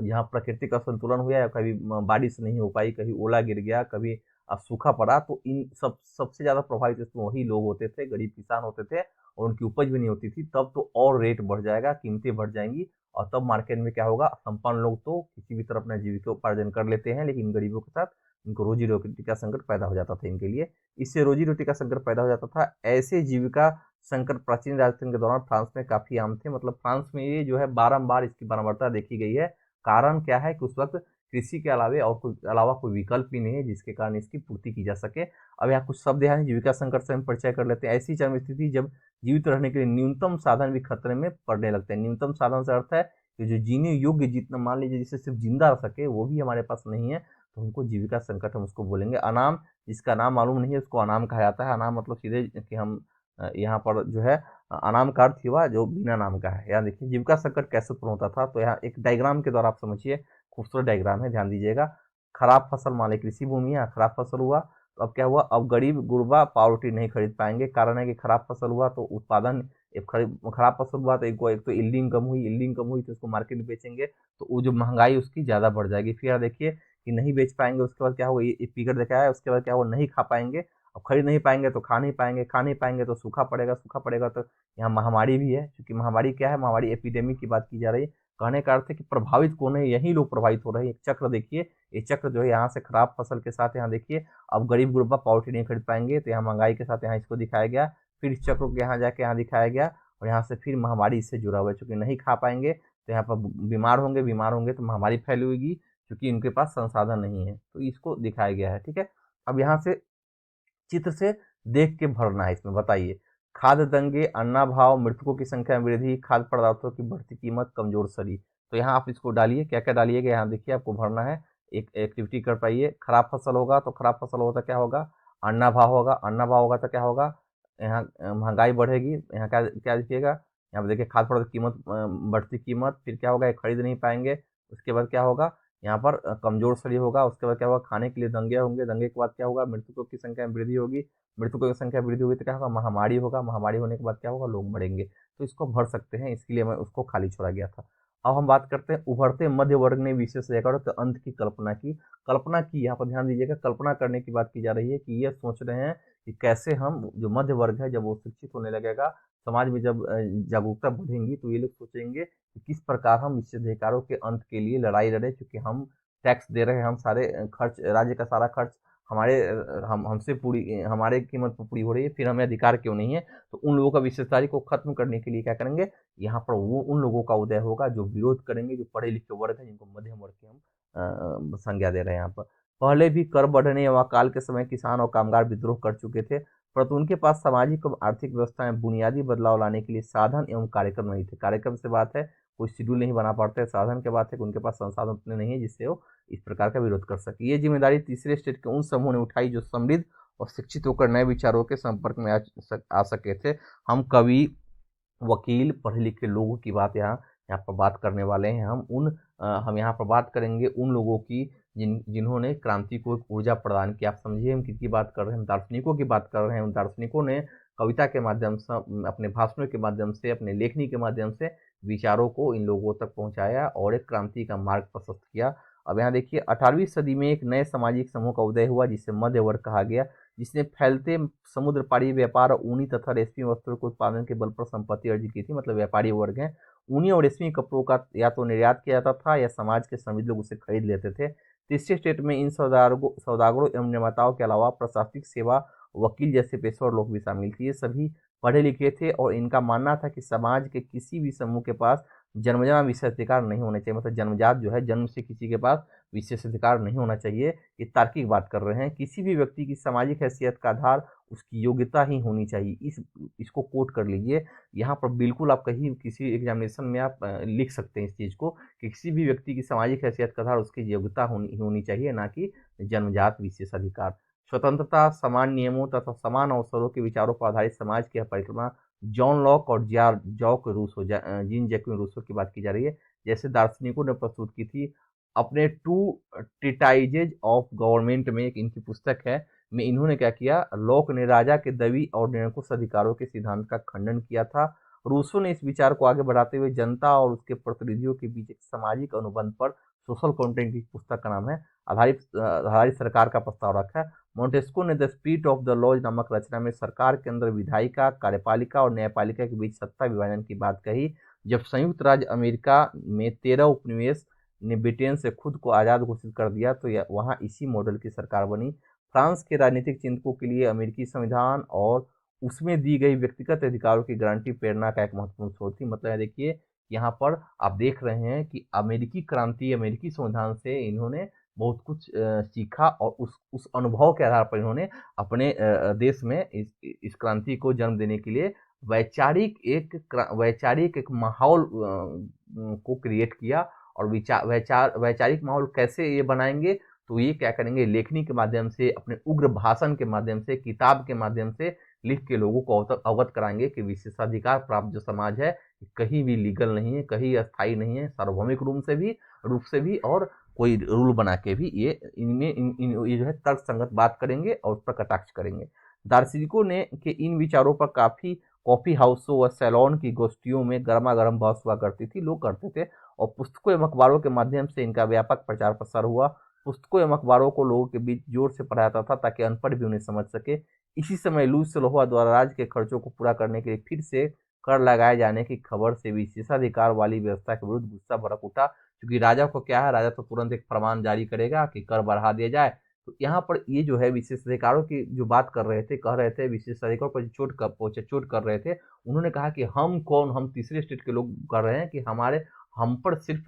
Speaker 1: यहाँ प्राकृतिक असंतुलन हुआ या कभी बारिश नहीं हो पाई, कभी ओला गिर गया, कभी सूखा पड़ा, तो इन सबसे ज्यादा प्रभावित इसमें वही लोग होते थे, गरीब किसान होते थे, और उनकी उपज भी नहीं होती थी। तब तो और रेट बढ़ जाएगा, कीमतें बढ़ जाएंगी, और तब मार्केट में क्या होगा, संपन्न लोग तो किसी भी तरह अपना जीविका उपार्जन कर लेते हैं, लेकिन गरीबों के साथ इनको रोजी रोटी का संकट पैदा हो जाता था इनके लिए। इससे रोजी रोटी का संकट पैदा हो जाता था। ऐसे जीविका संकट प्राचीन राजतंत्र के दौरान फ्रांस में काफी आम थे। मतलब फ्रांस में ये जो है बारंबार इसकी बारंबारता देखी गई है। कारण क्या है कि उस वक्त कृषि के अलावा कोई विकल्प ही नहीं है जिसके कारण इसकी पूर्ति की जा सके। अब यहाँ कुछ शब्द हैं जीविका संकट से हम परिचय कर लेते हैं। ऐसी चरम स्थिति जब जीवित रहने के लिए न्यूनतम साधन भी खतरे में पड़ने लगते हैं। न्यूनतम साधन से अर्थ है कि जो जीने योग्य, जितना मान लीजिए जिससे सिर्फ जिंदा रह सके, वो भी हमारे पास नहीं है, तो हमको जीविका संकट हम उसको बोलेंगे। अनाम, जिसका नाम मालूम नहीं है उसको अनाम कहा जाता है। अनाम मतलब सीधे कि हम यहाँ पर जो है अनाम का अर्थ हुआ जो बिना नाम का है। यहाँ देखिए जीविका संकट कैसे उत्पन्न होता था, तो यहाँ एक डायग्राम के द्वारा आप समझिए, खूबसूरत डायग्राम है, ध्यान दीजिएगा। खराब फसल, मान ली कृषि भूमि है, खराब फसल हुआ, तो अब क्या हुआ, अब गरीब गुरबा पावरोटी नहीं खरीद पाएंगे। कारण है कि खराब फसल हुआ तो उत्पादन, खराब फसल हुआ तो एक तो यील्डिंग कम हुई तो उसको मार्केट में बेचेंगे, तो वो जो महंगाई उसकी ज़्यादा बढ़ जाएगी। फिर देखिए कि नहीं बेच पाएंगे, उसके बाद क्या होगा, ये फिगर देखा है, उसके बाद क्या होगा, नहीं खा पाएंगे। अब खरीद नहीं पाएंगे तो खा नहीं पाएंगे तो सूखा पड़ेगा। तो यहाँ महामारी भी है, क्योंकि महामारी क्या है, महामारी एपिडेमिक की बात की जा रही है। कहने का अर्थ है कि प्रभावित कौन है, यही लोग प्रभावित हो रहे हैं। एक चक्र देखिए, ये चक्र जो है यहाँ से खराब फसल के साथ यहाँ देखिए, अब गरीब गुरबा पावरटी नहीं खरीद पाएंगे, तो यहाँ महंगाई के साथ यहाँ इसको दिखाया गया। फिर इस चक्र को यहाँ जाके यहाँ दिखाया गया, और यहाँ से फिर महामारी इससे जुड़ा हुआ है, चूंकि नहीं खा पाएंगे तो यहाँ पर बीमार होंगे तो महामारी फैलेगी, क्योंकि इनके पास संसाधन नहीं है, तो इसको दिखाया गया है। ठीक है, अब यहाँ से चित्र से देख के भरना है इसमें। बताइए, खाद्य दंगे, अन्नाभाव, मृतकों की संख्या में वृद्धि, खाद्य पदार्थों की बढ़ती कीमत, कमजोर शरीर। तो यहाँ आप इसको डालिए, क्या क्या डालिएगा, यहाँ देखिए आपको भरना है। एक एक्टिविटी कर पाइए। खराब फसल होगा तो खराब फसल होगा तो क्या होगा, अन्ना भाव होगा तो क्या होगा, यहाँ महंगाई बढ़ेगी। यहाँ क्या क्या देखिएगा, यहाँ पर देखिए खाद्य पदार्थ की कीमत, बढ़ती कीमत, फिर क्या होगा, ये खरीद नहीं पाएंगे। उसके बाद क्या होगा, यहाँ पर कमजोर शरीर होगा। उसके बाद क्या होगा, खाने के लिए दंगे होंगे। दंगे के बाद क्या होगा, मृतकों की संख्या में वृद्धि होगी। मृतकों की संख्या वृद्धि होगी तो क्या होगा, महामारी होगा। महामारी होने के बाद क्या होगा, लोग मरेंगे। तो इसको भर सकते हैं, इसके लिए मैं उसको खाली छोड़ा गया था। अब हम बात करते हैं उभरते मध्य वर्ग ने विशेष रेखा तो अंत की कल्पना की। यहाँ पर ध्यान दीजिएगा, कल्पना करने की बात की जा रही है कि ये सोच रहे हैं कि कैसे हम, जो मध्य वर्ग है, जब वो शिक्षित होने लगेगा, समाज में जब जागरूकता बढ़ेंगी, तो ये लोग सोचेंगे कि किस प्रकार हम इससे अधिकारों के अंत के लिए लड़ाई लड़े, क्योंकि हम टैक्स दे रहे हैं, हम सारे खर्च, राज्य का सारा खर्च हमारे हमसे पूरी, हमारे कीमत पर पूरी हो रही है, फिर हमें अधिकार क्यों नहीं है। तो उन लोगों का विशेषतारी को खत्म करने के लिए क्या करेंगे, यहाँ पर वो उन लोगों का उदय होगा जो विरोध करेंगे, जो पढ़े लिखे वर्ग है, जिनको मध्यम वर्ग की हम संज्ञा दे रहे हैं यहाँ पर। पहले भी कर बढ़ने व अकाल के समय किसान और कामगार विद्रोह कर चुके थे, परंतु उनके पास सामाजिक और आर्थिक व्यवस्था में बुनियादी बदलाव लाने के लिए साधन एवं कार्यक्रम नहीं थे। कार्यक्रम से बात है, कोई शेड्यूल नहीं बना पाते। साधन की बात है कि उनके पास संसाधन उतने नहीं है जिससे वो इस प्रकार का विरोध कर सके। ये जिम्मेदारी तीसरे स्टेट के उन समूह ने उठाई जो समृद्ध और शिक्षित होकर नए विचारों के संपर्क में आ सके थे। हम कवि, वकील, पढ़े लिखे लोगों की बात यहाँ पर बात करने वाले हैं। हम यहाँ पर बात करेंगे उन लोगों की जिन्होंने क्रांति को एक ऊर्जा प्रदान की। आप समझिए हम किसकी बात कर रहे हैं, हम दार्शनिकों की बात कर रहे हैं। उन दार्शनिकों ने कविता के माध्यम से, अपने भाषणों के माध्यम से, अपने लेखनी के माध्यम से विचारों को इन लोगों तक पहुंचाया और एक क्रांति का मार्ग प्रशस्त किया। अब यहाँ देखिए, 18वीं सदी में एक नए सामाजिक समूह का उदय हुआ जिसे मध्य वर्ग कहा गया, जिसने फैलते समुद्र पारी व्यापार और ऊनी तथा रेशमी वस्त्रों के उत्पादन के बल पर संपत्ति अर्जित की थी। मतलब व्यापारी वर्ग हैं। ऊनी और रेशमी कपड़ों का या तो निर्यात किया जाता था या समाज के समृद्ध लोग उसे खरीद लेते थे। तीसरे स्टेट में इन सौदागरों एवं निर्माताओं के अलावा प्रशासनिक सेवा, वकील जैसे पेशेवर लोग भी शामिल थे। ये सभी पढ़े लिखे थे और इनका मानना था कि समाज के किसी भी समूह के पास जन्मजात विशेषाधिकार नहीं होने चाहिए। मतलब जन्मजात जो है, जन्म से किसी के पास विशेषाधिकार नहीं होना चाहिए। ये तार्किक बात कर रहे हैं। किसी भी व्यक्ति की सामाजिक हैसियत का आधार उसकी योग्यता ही होनी चाहिए। इसको कोट कर लीजिए। यहाँ पर बिल्कुल आप कहीं किसी एग्जामिनेशन में आप लिख सकते हैं इस चीज़ को कि किसी भी व्यक्ति की सामाजिक हैसियत का आधार उसकी योग्यता होनी चाहिए, ना कि जन्मजात विशेषाधिकार। स्वतंत्रता, समान नियमों तथा समान अवसरों के विचारों पर आधारित समाज की परिकल्पना जॉन लॉक और जीन जैक्विन रूसो की बात की जा रही है, जैसे दार्शनिकों ने प्रस्तुत की थी अपने टू ट्रीटाइजेज ऑफ गवर्नमेंट में। एक इनकी पुस्तक है, में इन्होंने क्या किया, लॉक ने राजा के दवी और निरंकुश अधिकारों के सिद्धांत का खंडन किया था। रूसो ने इस विचार को आगे बढ़ाते हुए जनता और उसके प्रतिनिधियों के बीच एक सामाजिक अनुबंध पर, सोशल कॉन्ट्रैक्ट की पुस्तक का नाम है, आधारित सरकार का प्रस्ताव रखा है। मोंटेस्क्यू ने the spirit of the laws नामक रचना में सरकार के अंदर विधायिका, कार्यपालिका और न्यायपालिका के बीच सत्ता विभाजन की बात कही। जब संयुक्त राज्य अमेरिका में 13 उपनिवेश ने ब्रिटेन से खुद को आज़ाद घोषित कर दिया तो वहाँ इसी मॉडल की सरकार बनी। फ्रांस के राजनीतिक चिंतकों के लिए अमेरिकी संविधान और उसमें दी गई व्यक्तिगत अधिकारों की गारंटी प्रेरणा का एक महत्वपूर्ण स्रोत थी। मतलब देखिए यहाँ पर आप देख रहे हैं कि अमेरिकी क्रांति, अमेरिकी संविधान से इन्होंने बहुत कुछ सीखा और उस अनुभव के आधार पर इन्होंने अपने देश में इस क्रांति को जन्म देने के लिए वैचारिक एक माहौल को क्रिएट किया। और वैचारिक माहौल कैसे ये बनाएंगे, तो ये क्या करेंगे, लेखनी के माध्यम से, अपने उग्र भाषण के माध्यम से, किताब के माध्यम से लिख के लोगों को अवगत कराएंगे कि विशेषाधिकार प्राप्त जो समाज है कहीं भी लीगल नहीं है, कहीं अस्थायी नहीं है, सार्वभौमिक रूप से भी और कोई रूल बना के भी ये ये जो है तर्क संगत बात करेंगे और उस पर कटाक्ष करेंगे। दार्शनिकों ने के इन विचारों पर काफी कॉफी हाउसों व सैलॉन की गोष्ठियों में गर्मा गर्म बहस हुआ करती थी, लोग करते थे, और पुस्तकों एवं अखबारों के माध्यम से इनका व्यापक प्रचार प्रसार हुआ। पुस्तकों एवं अखबारों को लोगों के बीच जोर से पढ़ाया जाता था ताकि अनपढ़ भी उन्हें समझ सके। इसी समय लुईस सलोवा द्वारा राज्य के खर्चों को पूरा करने के लिए फिर से कर लगाए जाने की खबर से विशेषाधिकार वाली व्यवस्था के विरुद्ध गुस्सा भड़क उठा। क्योंकि राजा को क्या है, राजा तो तुरंत एक फरमान जारी करेगा कि कर बढ़ा दिया जाए। तो यहाँ पर ये जो है विशेषाधिकारों की जो बात कर रहे थे, कह रहे थे विशेषाधिकारों पर चोट कर रहे थे। उन्होंने कहा कि हम कौन, हम तीसरे स्टेट के लोग कर रहे हैं कि हम पर सिर्फ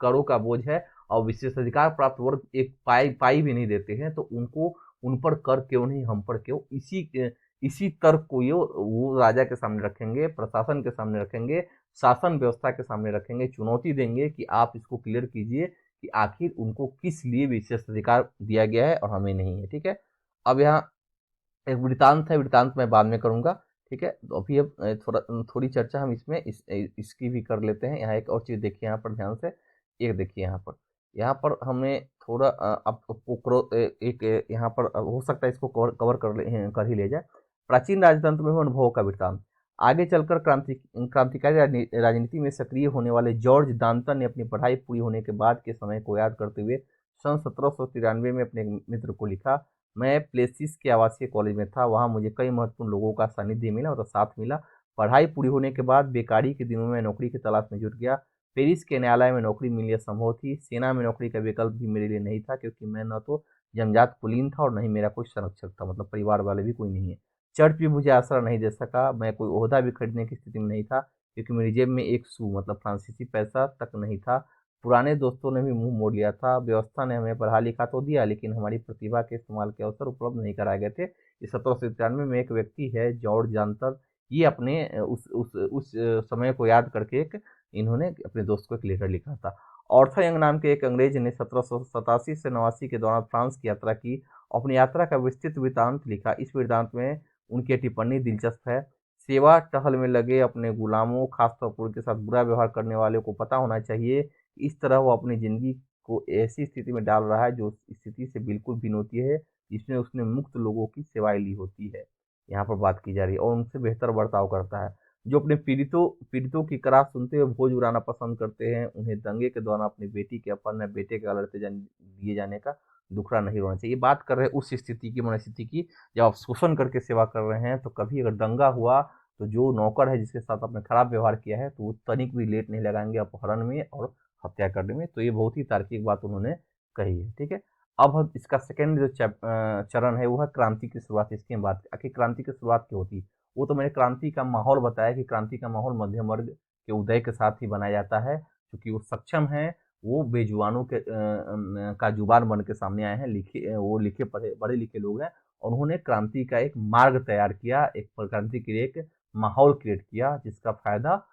Speaker 1: करों का बोझ है और विशेषाधिकार प्राप्त वर्ग एक पाई भी नहीं देते हैं, तो उनको उन पर कर क्यों नहीं, हम पर क्यों। इसी तर्क को ये वो राजा के सामने रखेंगे, प्रशासन के सामने रखेंगे, शासन व्यवस्था के सामने रखेंगे, चुनौती देंगे कि आप इसको क्लियर कीजिए कि आखिर उनको किस लिए विशेषाधिकार दिया गया है और हमें नहीं है। ठीक है, अब यहाँ एक वृत्तांत है, वृत्तांत मैं बाद में करूंगा। ठीक है, तो अभी अब थोड़ी चर्चा हम इसकी भी कर लेते हैं। यहाँ एक और चीज देखिए, यहाँ पर ध्यान से एक देखिए, यहाँ पर हमें थोड़ा एक यहाँ पर हो सकता है इसको कवर कर ही ले जाए। प्राचीन राजतंत्र में हुए अनुभवों का वृत्तांत। आगे चलकर क्रांतिकारी राजनीति में सक्रिय होने वाले जॉर्ज दांतन ने अपनी पढ़ाई पूरी होने के बाद के समय को याद करते हुए सन 1793 में अपने मित्र को लिखा, मैं प्लेसिस के आवासीय कॉलेज में था, वहाँ मुझे कई महत्वपूर्ण लोगों का सानिध्य मिला और साथ मिला। पढ़ाई पूरी होने के बाद बेकारी के दिनों में नौकरी की तलाश में जुट गया। पेरिस के न्यायालय में नौकरी मिलनी असंभव थी। सेना में नौकरी का विकल्प भी मेरे लिए नहीं था, क्योंकि मैं न तो जमजात कुलीन था और न ही मेरा कोई संरक्षक था, मतलब परिवार वाले भी कोई नहीं है। चर्च भी मुझे आश्रय नहीं दे सका। मैं कोई ओहदा भी खरीदने की स्थिति में नहीं था, क्योंकि मेरी जेब में एक सू मतलब फ्रांसीसी पैसा तक नहीं था। पुराने दोस्तों ने भी मुंह मोड़ लिया था। व्यवस्था ने हमें पढ़ा लिखा तो दिया, लेकिन हमारी प्रतिभा के इस्तेमाल के अवसर उपलब्ध नहीं कराए गए थे। इस 1793 में एक व्यक्ति है जॉर्ज जानतर, ये अपने उस समय को याद करके इन्होंने अपने दोस्त को एक लेटर लिखा था। ऑर्थर यंग नाम के एक अंग्रेज ने 1787 से 89 के दौरान फ्रांस की यात्रा की। अपनी यात्रा का विस्तृत वृत्तांत लिखा। इस वृत्तांत में उनकी टिप्पणी दिलचस्प है। सेवा टहल में लगे अपने गुलामों, खासतौर पर उनके साथ बुरा व्यवहार करने वाले को पता होना चाहिए इस तरह वो अपनी जिंदगी को ऐसी स्थिति में डाल रहा है जो उस स्थिति से बिल्कुल भिन्न होती है जिसमें उसने मुक्त लोगों की सेवाएं ली होती है। यहाँ पर बात की जा रही है, और उनसे बेहतर बर्ताव करता है। जो अपने पीड़ितों की कराह सुनते हुए भोज उड़ाना पसंद करते हैं, उन्हें दंगे के दौरान अपनी बेटी के अपहरण या बेटे के दिए जाने का दुखड़ा नहीं होना चाहिए। बात कर रहे हैं उस स्थिति की, मनस्थिति की, जब आप शोषण करके सेवा कर रहे हैं, तो कभी अगर दंगा हुआ तो जो नौकर है जिसके साथ आपने खराब व्यवहार किया है, तो वो तनिक भी लेट नहीं लगाएंगे अपहरण में और हत्या करने में। तो ये बहुत ही तार्किक बात उन्होंने कही है। ठीक है, अब हम इसका सेकेंड जो चरण है वो है क्रांति की शुरुआत। इसकी बात आखिर क्रांति की शुरुआत क्यों होती, वो तो मैंने क्रांति का माहौल बताया कि क्रांति का माहौल मध्यम वर्ग के उदय के साथ ही बनाया जाता है, क्योंकि वो सक्षम है, वो बेजुबानों के का जुबान बन के सामने आए हैं। वो लिखे पढ़े बड़े लिखे लोग हैं और उन्होंने क्रांति का एक मार्ग तैयार किया, एक क्रांति के लिए एक माहौल क्रिएट किया जिसका फायदा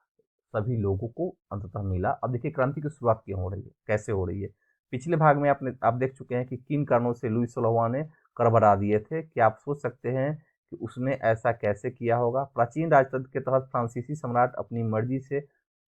Speaker 1: सभी लोगों को अंततः मिला। अब देखिए क्रांति की शुरुआत क्यों हो रही है, कैसे हो रही है। पिछले भाग में आप देख चुके हैं कि किन कारणों से लुई सोलहवां ने कर बढ़ा दिए थे। क्या आप सोच सकते हैं कि उसने ऐसा कैसे किया होगा। प्राचीन राजतंत्र के तहत फ्रांसीसी सम्राट अपनी मर्जी से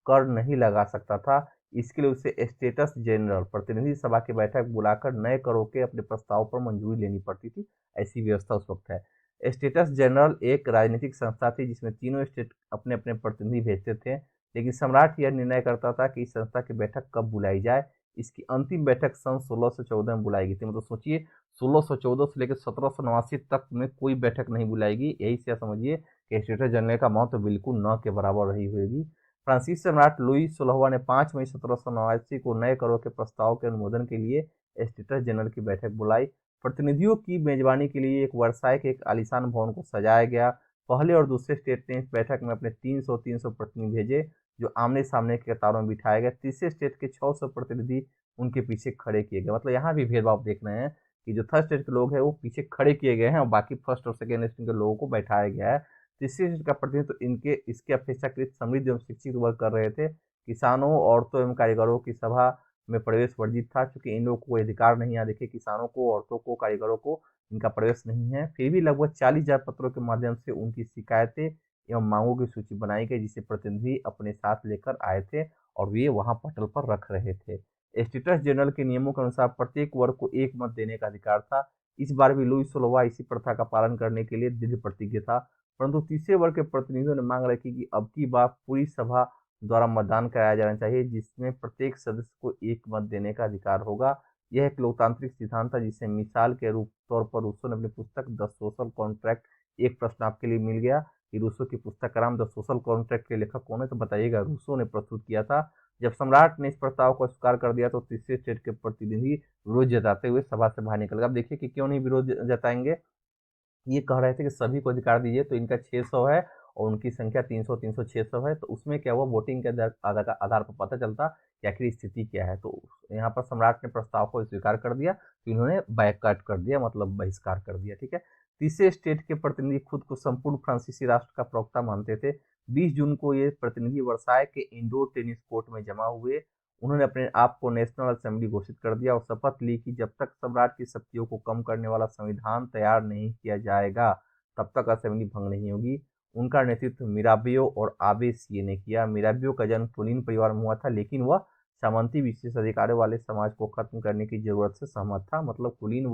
Speaker 1: कर नहीं लगा सकता था। इसके लिए उसे स्टेटस जनरल प्रतिनिधि सभा की बैठक बुलाकर नए करों के अपने प्रस्ताव पर मंजूरी लेनी पड़ती थी। ऐसी व्यवस्था उस वक्त है। स्टेटस जनरल एक राजनीतिक संस्था थी जिसमें तीनों स्टेट अपने अपने प्रतिनिधि भेजते थे, लेकिन सम्राट यह निर्णय करता था कि इस संस्था की बैठक कब बुलाई जाए। इसकी अंतिम बैठक सन 1614 में बुलाई गई थी। मतलब सोचिए 1614 से लेकर 1789 तक में कोई बैठक नहीं बुलाई गई। यही से समझिए कि स्टेटस जनरल का महत्व बिल्कुल न के बराबर रही होगी। फ्रांसीसी सम्राट लुई सोलहवां ने 5 मई 1789 को नए करों के प्रस्ताव के अनुमोदन के लिए स्टेटस जनरल की बैठक बुलाई। प्रतिनिधियों की मेजबानी के लिए एक वर्साई के एक आलीशान भवन को सजाया गया। पहले और दूसरे स्टेट ने इस बैठक में अपने 300 प्रतिनिधि भेजे जो आमने सामने के कतारों में बिठाए गए। तीसरे स्टेट के 600 प्रतिनिधि उनके पीछे खड़े किए गए। मतलब यहाँ भी भेदभाव देख रहे हैं कि जो थर्ड स्टेट के लोग हैं वो पीछे खड़े किए गए हैं और बाकी फर्स्ट और सेकेंड स्टेट के लोगों को बैठाया गया है। तीसरी स्टेट का प्रतिनिधित्व तो इनके इसके अपेक्षाकृत समृद्ध एवं शिक्षित वर्ग कर रहे थे। किसानों, औरतों एवं कारीगरों की सभा में प्रवेश वर्जित था क्योंकि इन लोगों को कोई अधिकार नहीं है। देखिए किसानों को, औरतों को, कारीगरों को इनका प्रवेश नहीं है। फिर भी लगभग 40,000 पत्रों के माध्यम से उनकी शिकायतें एवं मांगों की सूची बनाई गई जिसे प्रतिनिधि अपने साथ लेकर आए थे और वे वहां पटल पर रख रहे थे। स्टेटस जनरल के नियमों के अनुसार प्रत्येक वर्ग को एक मत देने का अधिकार था। इस बार भी लुई सोलहवां इसी प्रथा का पालन करने के लिए दृढ़ प्रतिज्ञ था, परंतु तीसरे वर्ग के प्रतिनिधियों ने मांग रखी कि अब की बार पूरी सभा द्वारा मतदान कराया जाना चाहिए जिसमें प्रत्येक सदस्य को एक मत देने का अधिकार होगा। यह एक लोकतांत्रिक सिद्धांत था जिसे मिसाल के रूप तौर पर रूसो ने अपनी पुस्तक द सोशल कॉन्ट्रैक्ट, एक प्रश्न आपके लिए मिल गया कि रूसो की पुस्तक का नाम द सोशल कॉन्ट्रैक्ट के लेखक कौन है, तो बताइएगा रूसो ने प्रस्तुत किया था। जब सम्राट ने इस प्रस्ताव को स्वीकार कर दिया तो तीसरे स्टेट के प्रतिनिधि विरोध जताते हुए सभा से बाहर निकल गए। अब देखिए कि क्यों नहीं विरोध जताएंगे। ये कह रहे थे कि सभी को अधिकार दीजिए, तो इनका 600 है और उनकी संख्या 300 300 600 है। तो उसमें क्या हुआ, वोटिंग के आधार पर पता चलता कि आखिर स्थिति क्या है। तो यहाँ पर सम्राट ने प्रस्ताव को स्वीकार कर दिया तो इन्होंने बायकॉट कर दिया, मतलब बहिष्कार कर दिया। ठीक है। तीसरे स्टेट के प्रतिनिधि खुद को संपूर्ण फ्रांसीसी राष्ट्र का प्रवक्ता मानते थे। 20 जून को ये प्रतिनिधि वर्साय के इंडोर टेनिस कोर्ट में जमा हुए। उन्होंने अपने आप को नेशनल असेंबली घोषित कर दिया और शपथ ली कि जब तक सम्राट की शक्तियों को कम करने वाला संविधान तैयार नहीं किया जाएगा तब तक असेंबली भंग नहीं होगी। उनका नेतृत्व मिराबियो और आबे सिए ने किया। मिराबियो का जन्म कुलीन परिवार में हुआ था, लेकिन वह सामंती विशेष अधिकारों वाले समाज को खत्म करने की जरूरत से सहमत था। मतलब कुलीन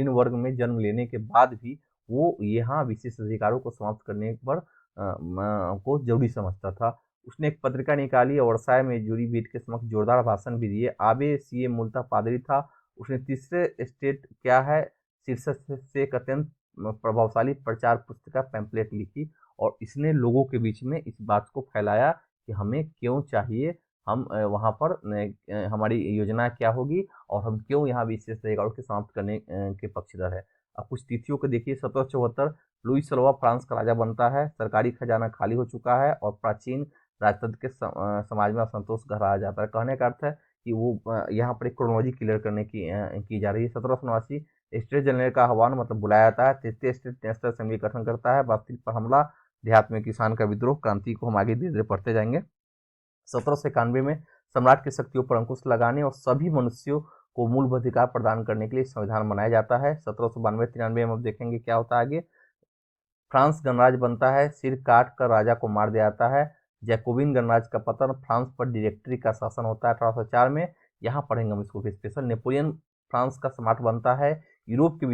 Speaker 1: वर्ग में जन्म लेने के बाद भी वो यहाँ विशेष अधिकारों को समाप्त करने पर को जरूरी समझता था। उसने एक पत्रिका निकाली और वर्साय में जूरी बीट के समक्ष जोरदार भाषण भी दिए। आबे सीए मूलतः पादरी था। उसने तीसरे स्टेट क्या है शीर्षक से एक अत्यंत प्रभावशाली प्रचार पुस्तिका पैम्पलेट लिखी और इसने लोगों के बीच में इस बात को फैलाया कि हमें क्यों चाहिए, हम वहाँ पर हमारी योजना क्या होगी और हम क्यों यहाँ विशेष अधिकारों के समाप्त करने के पक्षधर है। अब कुछ तिथियों को देखिए। 1774 लुई सोलहवां फ्रांस का राजा बनता है। सरकारी खजाना खाली हो चुका है और प्राचीन राजतंत्र के समाज में असंतोष घर आ जाता है। कहने का अर्थ है कि वो यहाँ पर एक क्रोनोलॉजी क्लियर करने की जा रही है। 1789 स्टेट जनरल का आह्वान, मतलब बुलाया जाता है। तृतीय स्टेट नेशनल असेंबली गठन करता है। बस्ती पर हमला, देहात में किसान का विद्रोह, क्रांति को हम आगे धीरे धीरे पढ़ते जाएंगे। 1791 में सम्राट की शक्तियों पर अंकुश लगाने और सभी मनुष्यों को मूल अधिकार प्रदान करने के लिए संविधान बनाया जाता है। 1792-93 में अब देखेंगे क्या होता है आगे। फ्रांस गणराज्य बनता है। सिर काट कर राजा को मार दिया जाता है। जैकोबिन गणराज्य का पतन, फ्रांस पर डायरेक्टरी का शासन होता है 1804 में। यहाँ पढ़ेंगे हम इसको स्पेशल। नेपोलियन फ्रांस का सम्राट बनता है। यूरोप के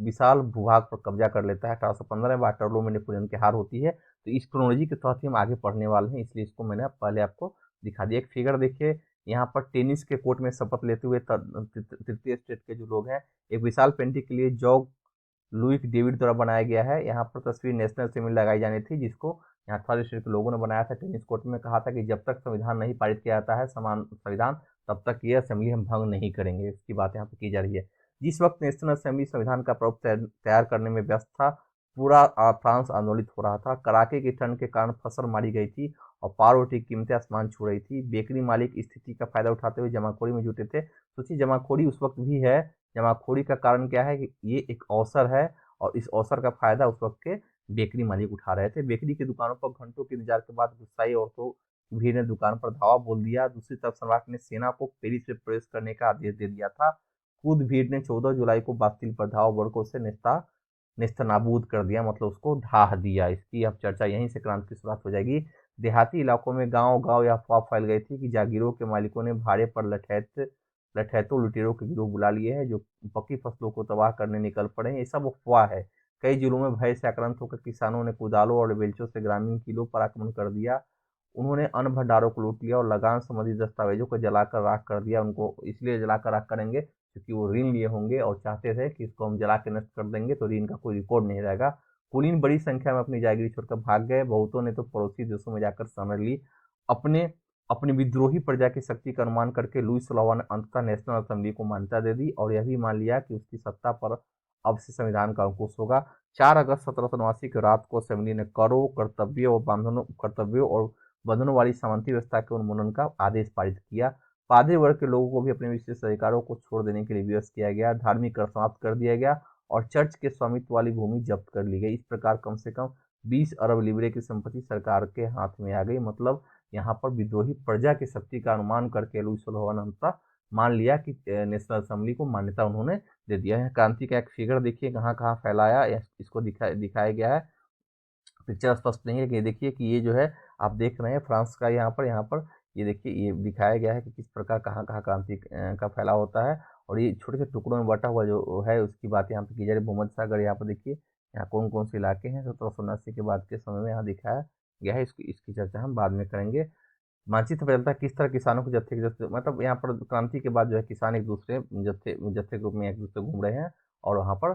Speaker 1: विशाल भूभाग पर कब्जा कर लेता है। 1815 में वाटरलू में नेपोलियन की हार होती है। तो इस क्रोनोलॉजी के तहत ही हम आगे पढ़ने वाले हैं, इसलिए इसको मैंने पहले आपको दिखा दिया। एक फिगर देखिए, यहाँ पर टेनिस के कोर्ट में शपथ लेते हुए तृतीय स्टेट के जो लोग हैं, एक विशाल पेंटिंग के लिए जॉग लुई डेविड द्वारा बनाया गया है। यहाँ पर तस्वीर नेशनल असेंबली लगाई जानी थी जिसको यहाँ थर्ड स्टेट के लोगों ने बनाया था। टेनिस कोर्ट में कहा था कि जब तक संविधान नहीं पारित किया जाता है समान संविधान, तब तक ये असेंबली हम भंग नहीं करेंगे। इसकी बात यहाँ पर की जा रही है। जिस वक्त नेशनल असेंबली संविधान का प्रारूप तैयार करने में व्यस्त था, पूरा फ्रांस आंदोलित हो रहा था। कड़ाके की ठंड के कारण फसल मारी गई थी और पाव रोटी की कीमतें आसमान छू रही थी। बेकरी मालिक स्थिति का फायदा उठाते हुए जमाखोरी में जुटे थे। सोचिए, जमाखोरी उस वक्त भी है। जमाखोरी का कारण क्या है कि ये एक अवसर है और इस अवसर का फायदा उस वक्त के बेकरी मालिक उठा रहे थे। बेकरी की दुकानों पर घंटों के इंतजार के बाद गुस्साई औरतों की भीड़ ने दुकान पर धावा बोल दिया। दूसरी तरफ सम्राट ने सेना को पेरिस में प्रवेश करने का आदेश दे दिया था। खुद भीड़ ने 14 जुलाई को बास्तिल पर धावा बोलकर उसे नेस्तनाबूद कर दिया, मतलब उसको ढाह दिया। इसकी अब चर्चा यहीं से क्रांति की शुरुआत हो जाएगी। देहाती इलाकों में गांव गांव यह अफवाह फैल गई थी कि जागीरों के मालिकों ने भाड़े पर लठैतों लुटेरों के गिरोह बुला लिए हैं जो पक्की फसलों को तबाह करने निकल पड़े हैं। ये सब अफवाह है। कई जिलों में भय से आक्रांत होकर किसानों ने कुदालों और बेलचों से ग्रामीण किलों पर आक्रमण कर दिया। उन्होंने अन्न भंडारों को लूट लिया और लगान संबंधी दस्तावेजों को जलाकर राख कर दिया। उनको इसलिए जलाकर राख करेंगे क्योंकि वो ऋण लिए होंगे और चाहते थे कि इसको हम जला के नष्ट कर देंगे तो ऋण का कोई रिकॉर्ड नहीं रहेगा। कुलीन बड़ी संख्या में अपनी जागीर छोड़कर भाग गए। बहुतों ने तो पड़ोसी देशों में जाकर शरण ली। अपने अपनी विद्रोही प्रजा की शक्ति का अनुमान करके लुई 16वां ने अंततः नेशनल असेंबली को मान्यता दे दी और यह भी मान लिया कि उसकी सत्ता पर अब से संविधान का अंकुश होगा। 4 अगस्त 1789 की रात को असेंबली ने करों कर्तव्यों और बंधनों वाली सामंती व्यवस्था के उन्मूलन का आदेश पारित किया। पादरी वर्ग के लोगों को भी अपने विशेष अधिकारों को छोड़ देने के लिए विवश किया गया। धार्मिक कर समाप्त कर दिया गया और चर्च के स्वामित्व वाली भूमि जब्त कर ली गई। इस प्रकार कम से कम 20 अरब लिबरे की संपत्ति सरकार के हाथ में आ गई। मतलब यहाँ पर विद्रोही प्रजा की शक्ति का अनुमान करके लुई 16वां ने अंततः मान लिया कि नेशनल असेंबली को मान्यता उन्होंने दे दिया है। क्रांति का एक फिगर देखिए कहाँ कहाँ फैलाया, इसको दिखाया गया है। पिक्चर स्पष्ट नहीं है कि देखिए कि ये जो है आप देख रहे हैं फ्रांस का, यहाँ पर ये देखिए ये दिखाया गया है कि किस प्रकार कहाँ कहाँ क्रांति का फैलाव होता है। और ये छोटे छोटे टुकड़ों में बटा हुआ जो है उसकी बात यहाँ पे की जा रही है। भूमध्य सागर यहाँ पर देखिए यहाँ कौन कौन से इलाके हैं 1789 के बाद के समय में यहाँ दिखाया गया है। इसकी इसकी चर्चा हम बाद में करेंगे। मानचित्र बदलता है किस तरह किसानों को जत्थे के जत्थे, मतलब यहाँ पर क्रांति के बाद जो है किसान एक दूसरे जत्थे जत्थे के रूप में एक दूसरे घूम रहे हैं और वहाँ पर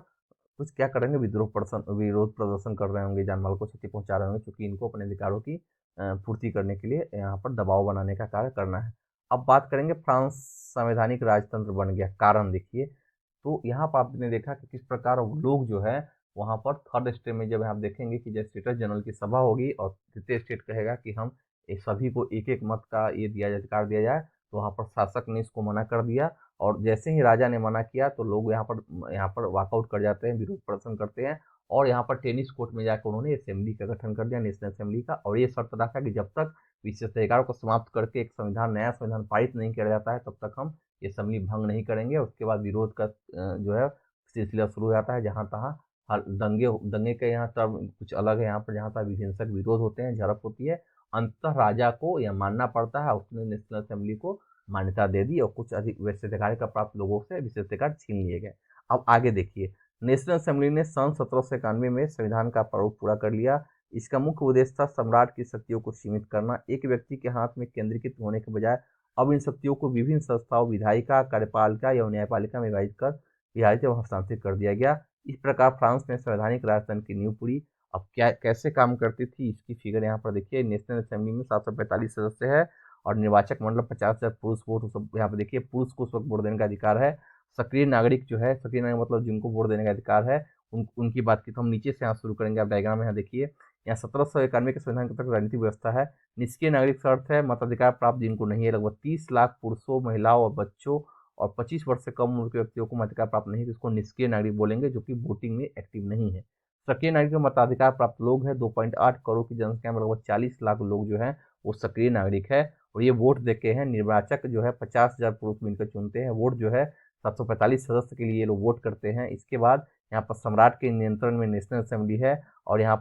Speaker 1: कुछ क्या करेंगे, विरोध प्रदर्शन कर रहे होंगे, जान माल को क्षति पहुंचा रहे होंगे क्योंकि इनको अपने अधिकारों की पूर्ति करने के लिए यहाँ पर दबाव बनाने का कार्य करना है। अब बात करेंगे फ्रांस संवैधानिक राजतंत्र बन गया, कारण देखिए। तो यहाँ पर आपने देखा कि किस प्रकार लोग जो है वहाँ पर थर्ड स्टेट में जब आप देखेंगे कि जब स्टेटस जनरल की सभा होगी और तृतीय स्टेट कहेगा कि हम सभी को एक एक मत का ये दिया जाए, अधिकार दिया जाए, तो वहाँ पर शासक ने इसको मना कर दिया। और जैसे ही राजा ने मना किया तो लोग यहाँ पर वॉकआउट कर जाते हैं, विरोध प्रदर्शन करते हैं और यहाँ पर टेनिस कोर्ट में जाकर उन्होंने असेंबली का गठन कर दिया, नेशनल असेंबली का। और ये शर्त रखा कि जब तक विशेषाधिकारों को समाप्त करके एक नया संविधान पारित नहीं किया जाता है तब तक हम ये असेंबली भंग नहीं करेंगे। उसके बाद विरोध का जो है सिलसिला शुरू हो जाता है। जहाँ तहाँ हर दंगे दंगे के यहाँ टर्म कुछ अलग है। यहाँ पर जहाँ तक हिंसक विरोध होते हैं, झड़प होती है, अंततः राजा को यह मानना पड़ता है। उसने नेशनल असेंबली को मान्यता दे दी और कुछ अधिक विशेषाधिकार का प्राप्त लोगों से विशेषाधिकार छीन लिए गए। अब आगे देखिए, नेशनल असेंबली ने सन 1791 में संविधान का प्रारूप पूरा कर लिया। इसका मुख्य उद्देश्य था सम्राट की शक्तियों को सीमित करना। एक व्यक्ति के हाथ में केंद्रीकृत होने के बजाय अब इन शक्तियों को विभिन्न संस्थाओं, विधायिका, कार्यपालिका या न्यायपालिका में विभाजित व हस्तांतरित कर दिया गया। इस प्रकार फ्रांस में संवैधानिक राजतंत्र की नींव पड़ी। अब क्या कैसे काम करती थी इसकी फिगर यहाँ पर देखिए। नेशनल असेंबली में 745 सदस्य है और निर्वाचक मंडल 50,000 पुरुष वोट। सब यहाँ पे देखिए पुरुष को उस वक्त वोट देने का अधिकार है। सक्रिय नागरिक जो है, सक्रिय नागरिक मतलब जिनको वोट देने का अधिकार है, उनकी बात की तो हम नीचे से यहाँ शुरू करेंगे। आप डायग्राम में यहाँ देखिए, यहाँ 1791 के संविधान तक राजनीतिक व्यवस्था है। निष्क्रिय नागरिक का अर्थ है मताधिकार प्राप्त जिनको नहीं है, लगभग 30 लाख पुरुषों, महिलाओं और बच्चों और 25 वर्ष से कम उम्र के व्यक्तियों को मताधिकार प्राप्त नहीं है, तो इसको निष्क्रिय नागरिक बोलेंगे, जो कि वोटिंग में एक्टिव नहीं है। सक्रिय नागरिक में मताधिकार प्राप्त लोग हैं। 2.8 करोड़ की जनसंख्या में लगभग 40 लाख लोग जो हैं वो सक्रिय नागरिक है और ये वोट देके हैं। निर्वाचक जो है 50,000 पुरुष मिलकर चुनते हैं। वोट जो है 745 सदस्य के लिए ये लोग वोट करते हैं। इसके बाद यहाँ पर सम्राट के नियंत्रण में नेशनल असेंबली है और यहाँ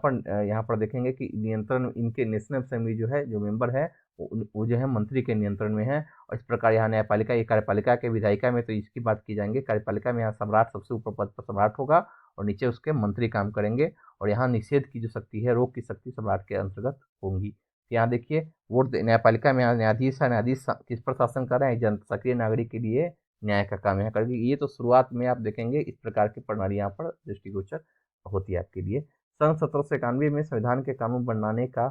Speaker 1: पर देखेंगे कि नियंत्रण इनके नेशनल असेंबली जो है, जो मेंबर है वो जो है मंत्री के नियंत्रण में है। और इस प्रकार यहाँ न्यायपालिका, ये कार्यपालिका के विधायिका में तो इसकी बात की जाएंगे। कार्यपालिका में यहाँ सम्राट सबसे ऊपर पद पर सम्राट होगा और नीचे उसके मंत्री काम करेंगे। और यहाँ निषेध की जो शक्ति है, रोक की शक्ति सम्राट के अंतर्गत होंगी। यहाँ देखिए वोट न्यायपालिका में न्यायाधीश है। न्यायाधीश किस पर शासन कर रहे हैं, सक्रिय नागरिक के लिए न्याय का काम यहाँ करेगी। ये तो शुरुआत में आप देखेंगे इस प्रकार की प्रणाली यहाँ पर दृष्टिगोचर होती है आपके लिए। सन 1791 में संविधान के कानून बनाने का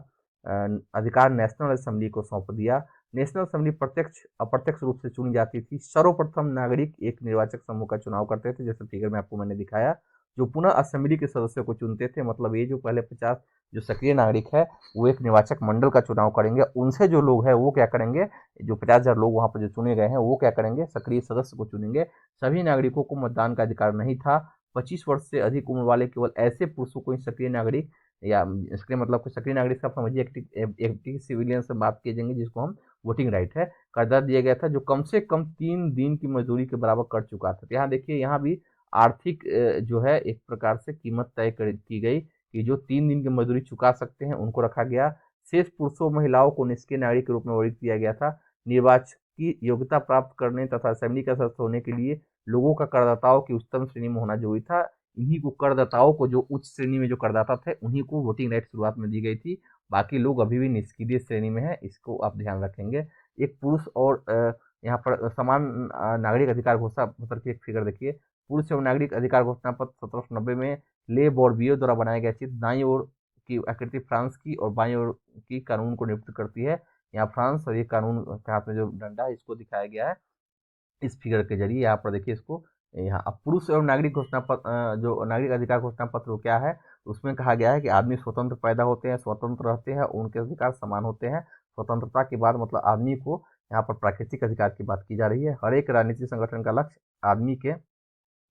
Speaker 1: अधिकार नेशनल असेंबली को सौंप दिया। नेशनल असेंबली प्रत्यक्ष अप्रत्यक्ष रूप से चुनी जाती थी। सर्वप्रथम नागरिक एक निर्वाचक समूह का चुनाव करते थे, जैसे फिगर में आपको मैंने दिखाया। जो पुनः असेंबली के सदस्यों को चुनते थे। मतलब ये जो पहले 50 जो सक्रिय नागरिक है वो एक निर्वाचक मंडल का चुनाव करेंगे, उनसे जो लोग हैं वो क्या करेंगे, जो 50,000 लोग वहां पर जो चुने गए हैं वो क्या करेंगे, सक्रिय सदस्य को चुनेंगे। सभी नागरिकों को मतदान का अधिकार नहीं था। 25 वर्ष से अधिक उम्र वाले केवल ऐसे पुरुषों को ही सक्रिय नागरिक, या इसके मतलब कोई सक्रिय नागरिक से आप समझिए एक्टिव सिविलियन से बात की जाएंगे, जिसको हम वोटिंग राइट है, का दर्जा दिया गया था, जो कम से कम 3 दिन की मजदूरी के बराबर कर चुका था। तो यहाँ देखिए, यहाँ भी आर्थिक जो है एक प्रकार से कीमत की गई कि जो 3 दिन की मजदूरी चुका सकते हैं उनको रखा गया। शेष पुरुषों महिलाओं को निष्क्रिय नागरिक के रूप में वर्णित किया गया था। निर्वाचन की योग्यता प्राप्त करने तथा असेंबली का सदस्य होने के लिए लोगों का करदाताओं की उच्चतम श्रेणी में होना जरूरी था। इन्हीं को करदाताओं को, जो उच्च श्रेणी में जो करदाता थे, उन्हीं को वोटिंग राइट शुरुआत में दी गई थी। बाकी लोग अभी भी निष्क्रिय श्रेणी में है, इसको आप ध्यान रखेंगे। एक पुरुष और यहाँ पर समान नागरिक अधिकार घोषणा पत्र की एक फिगर देखिए। पुरुष एवं नागरिक अधिकार घोषणा पत्र 1790 में ले बॉर्बियो द्वारा बनाया गया चित्र दाईं ओर की आकृति फ्रांस की और बाईं ओर की कानून को निरूपित करती है। यहाँ फ्रांस और ये कानून के हाथ में जो डंडा है इसको दिखाया गया है इस फिगर के जरिए। यहाँ पर देखिए इसको, यहाँ अब पुरुष एवं नागरिक घोषणा पत्र, जो नागरिक अधिकार घोषणा पत्र क्या है, उसमें कहा गया है कि आदमी स्वतंत्र पैदा होते हैं, स्वतंत्र रहते हैं, उनके अधिकार समान होते हैं। स्वतंत्रता की बात मतलब आदमी को, यहाँ पर प्राकृतिक अधिकार की बात की जा रही है। हर एक राजनीतिक संगठन का लक्ष्य आदमी के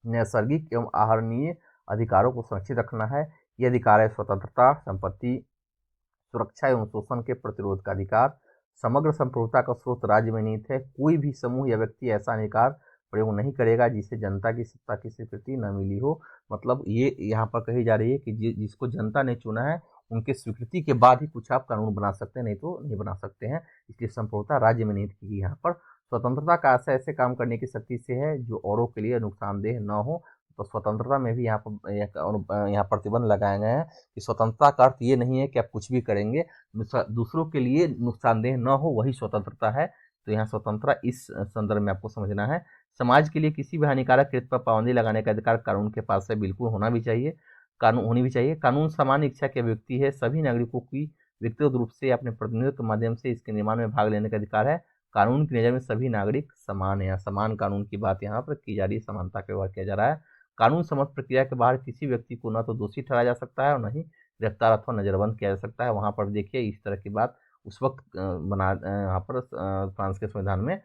Speaker 1: नैसर्गिक एवं आहरणीय अधिकारों को सुरक्षित रखना है। ये अधिकार है स्वतंत्रता, संपत्ति, सुरक्षा एवं शोषण के प्रतिरोध का अधिकार। समग्र संप्रभुता का स्रोत राज्य में निहित है। कोई भी समूह या व्यक्ति ऐसा अधिकार प्रयोग नहीं करेगा जिसे जनता की सत्ता की स्वीकृति न मिली हो। मतलब ये यहाँ पर कही जा रही है कि जिसको जनता ने चुना है उनके स्वीकृति के बाद ही कुछ आप कानून बना सकते हैं, नहीं तो नहीं बना सकते हैं। इसलिए संप्रभुता राज्य में निहित की गई। यहाँ पर स्वतंत्रता का आशय ऐसे काम करने की शक्ति से है जो औरों के लिए नुकसानदेह न हो। तो स्वतंत्रता में भी यहाँ पर यहाँ प्रतिबंध लगाए गए हैं कि स्वतंत्रता का अर्थ ये नहीं है कि आप कुछ भी करेंगे, दूसरों के लिए नुकसानदेह न हो, वही स्वतंत्रता है। तो यहाँ स्वतंत्रता इस संदर्भ में आपको समझना है। समाज के लिए किसी भी हानिकारक कृत्य पर पाबंदी लगाने का अधिकार कानून के पास है, बिल्कुल होना भी चाहिए, कानून होनी भी चाहिए। कानून सामान्य इच्छा की व्यक्ति है। सभी नागरिकों की व्यक्तिगत रूप से अपने प्रतिनिधित्व के माध्यम से इसके निर्माण में भाग लेने का अधिकार है। कानून की नज़र में सभी नागरिक समान है। समान कानून की बात यहाँ पर की जा रही है, समानता का व्यवहार किया जा रहा है। कानून सम्मत प्रक्रिया के बाहर किसी व्यक्ति को न तो दोषी ठहराया जा सकता है और न ही गिरफ्तार अथवा नजरबंद किया जा सकता है। वहाँ पर देखिए इस तरह की बात उस वक्त यहाँ पर फ्रांस के संविधान में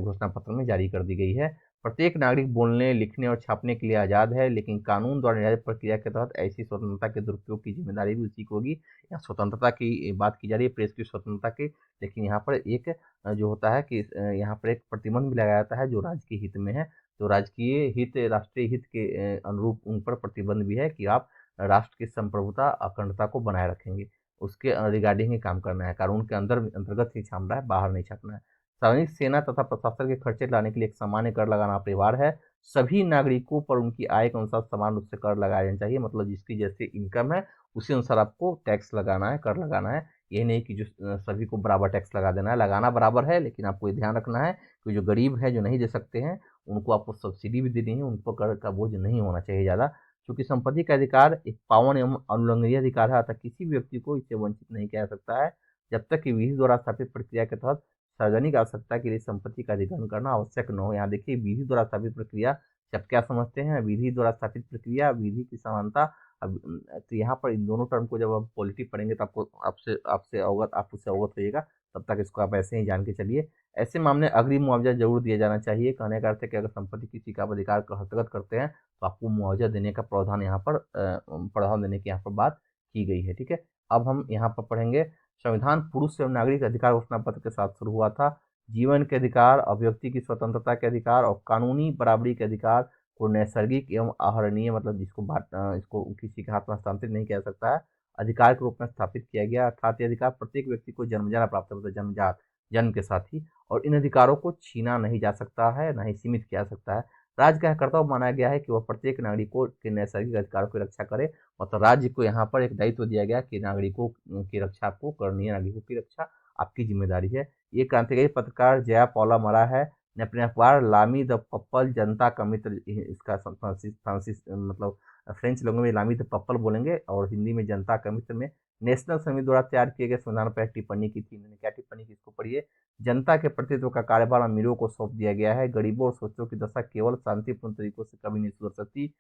Speaker 1: घोषणा पत्र में जारी कर दी गई है। प्रत्येक नागरिक बोलने, लिखने और छापने के लिए आज़ाद है, लेकिन कानून द्वारा निर्धारित प्रक्रिया के तहत ऐसी स्वतंत्रता के दुरुपयोग की जिम्मेदारी भी उसी की होगी। यहाँ स्वतंत्रता की बात की जा रही है, प्रेस की स्वतंत्रता की, लेकिन यहाँ पर एक जो होता है कि यहाँ पर एक प्रतिबंध भी लगाया जाता है जो राज्य के हित में है। तो राजकीय हित, राष्ट्रीय हित के अनुरूप उन पर प्रतिबंध भी है कि आप राष्ट्र की संप्रभुता, अखंडता को बनाए रखेंगे, उसके रिगार्डिंग ही काम करना है। कानून के अंतर्गत ही छापना है, बाहर नहीं छापना है। सार्वजनिक सेना तथा प्रशासन के खर्चे लाने के लिए एक सामान्य कर लगाना अनिवार्य है। सभी नागरिकों पर उनकी आय के अनुसार समान रूप से कर लगाया जाना चाहिए। मतलब जिसकी जैसी इनकम है उसी अनुसार आपको टैक्स लगाना है, कर लगाना है। ये नहीं कि जो सभी को बराबर टैक्स लगा देना है। लगाना बराबर है, लेकिन आपको ये ध्यान रखना है कि जो गरीब है, जो नहीं दे सकते हैं, उनको आपको सब्सिडी भी देनी है, उन पर कर का बोझ नहीं होना चाहिए ज़्यादा। क्योंकि संपत्ति का अधिकार एक पावन एवं अनुल्लंघनीय अधिकार है, अतः किसी भी व्यक्ति को इससे वंचित नहीं किया जा सकता है जब तक कि विधि द्वारा स्थापित प्रक्रिया के तहत सार्वजनिक आवश्यकता के लिए संपत्ति का अधिग्रहण करना आवश्यक न हो। यहाँ देखिए विधि द्वारा स्थापित प्रक्रिया से आप क्या समझते हैं, विधि द्वारा स्थापित प्रक्रिया, विधि की समानता। अब तो यहाँ पर इन दोनों टर्म को जब आप पॉलिटी पढ़ेंगे तो आपको आपसे आपसे अवगत आप उससे अवगत होइएगा। तब तक इसको आप ऐसे ही जान के चलिए। ऐसे मामले अग्रिम मुआवजा जरूर दिया जाना चाहिए। कहने का अर्थ है कि अगर संपत्ति किसी का आप अधिकार का हस्तगत करते हैं तो आपको मुआवजा देने का प्रावधान यहाँ पर प्रावधान देने की यहाँ पर बात की गई है। ठीक है, अब हम यहाँ पर पढ़ेंगे संविधान पुरुष एवं नागरिक अधिकार घोषणा पत्र के साथ शुरू हुआ था। जीवन के अधिकार, अभिव्यक्ति की स्वतंत्रता के अधिकार और कानूनी बराबरी के अधिकार को नैसर्गिक एवं आहरणीय, मतलब इसको किसी के हाथ में हस्तांतरित नहीं किया जा सकता है, अधिकार के रूप में स्थापित किया गया। अर्थात ये अधिकार प्रत्येक व्यक्ति को जन्मजात प्राप्त होता है, जन्मजात, जन्म के साथ ही, और इन अधिकारों को छीना नहीं जा सकता है, न ही सीमित किया जा सकता है। राज्य का कर्तव्य माना गया है कि वह प्रत्येक नागरिकों के नैसर्गिक अधिकारों की रक्षा करे। मतलब राज्य को यहाँ पर एक दायित्व दिया गया कि नागरिकों की रक्षा आपको करनी है, नागरिकों की रक्षा आपकी जिम्मेदारी है। ये क्रांतिकारी पत्रकार जया पौला मरा है ने अपने अखबार लामी द पप्पल, जनता का मित्र, इसका फ्रांसिस फ्रांसिस मतलब फ्रेंच लोगों में लामी द पप्पल बोलेंगे और हिंदी में जनता का मित्र में नेशनल समिति द्वारा तैयार किए गए संविधान पर टिप्पणी की थी। इन्होंने क्या टिप्पणी की, इसको पढ़िए। जनता के प्रतिनिधित्व का कार्यभार अमीरों को सौंप दिया गया है। गरीबों और शोषितों की दशा केवल शांतिपूर्ण तरीकों से कभी नहीं सुधर सकती।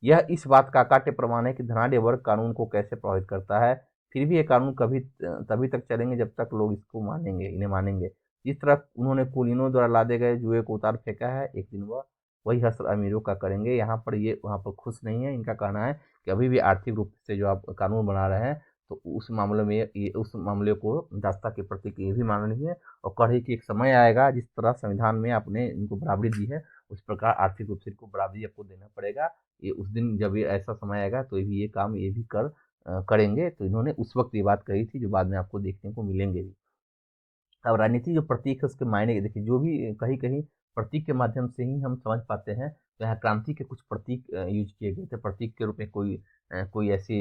Speaker 1: यह इस बात का काट्य प्रमाण है कि धनाढ्य वर्ग कानून को कैसे प्रभावित करता है। फिर भी ये कानून कभी तभी तक चलेंगे जब तक लोग इसको मानेंगे, इन्हें मानेंगे। जिस तरह उन्होंने कुलीनों द्वारा लादे गए जुए को उतार फेंका है, एक दिन वह वही हश्र अमीरों का करेंगे। यहाँ पर ये वहाँ पर खुश नहीं है। इनका कहना है कि अभी भी आर्थिक रूप से जो आप कानून बना रहे हैं, तो उस मामले में ये उस मामले को दासता के प्रति ये भी मान रही है, और कह रही कि एक समय आएगा जिस तरह संविधान में आपने इनको बराबरी दी है, उस प्रकार आर्थिक रूप से इनको बराबरी आपको देना पड़ेगा। ये उस दिन जब ये ऐसा समय आएगा तो ये भी ये काम ये भी करेंगे। तो इन्होंने उस वक्त ये बात कही थी, जो बाद में आपको देखने को मिलेंगे भी। अब राजनीति जो प्रतीक है उसके मायने देखिए, जो भी कहीं कहीं प्रतीक के माध्यम से ही हम समझ पाते हैं। तो यहाँ क्रांति के कुछ प्रतीक यूज किए गए थे। प्रतीक के रूप में कोई ऐसी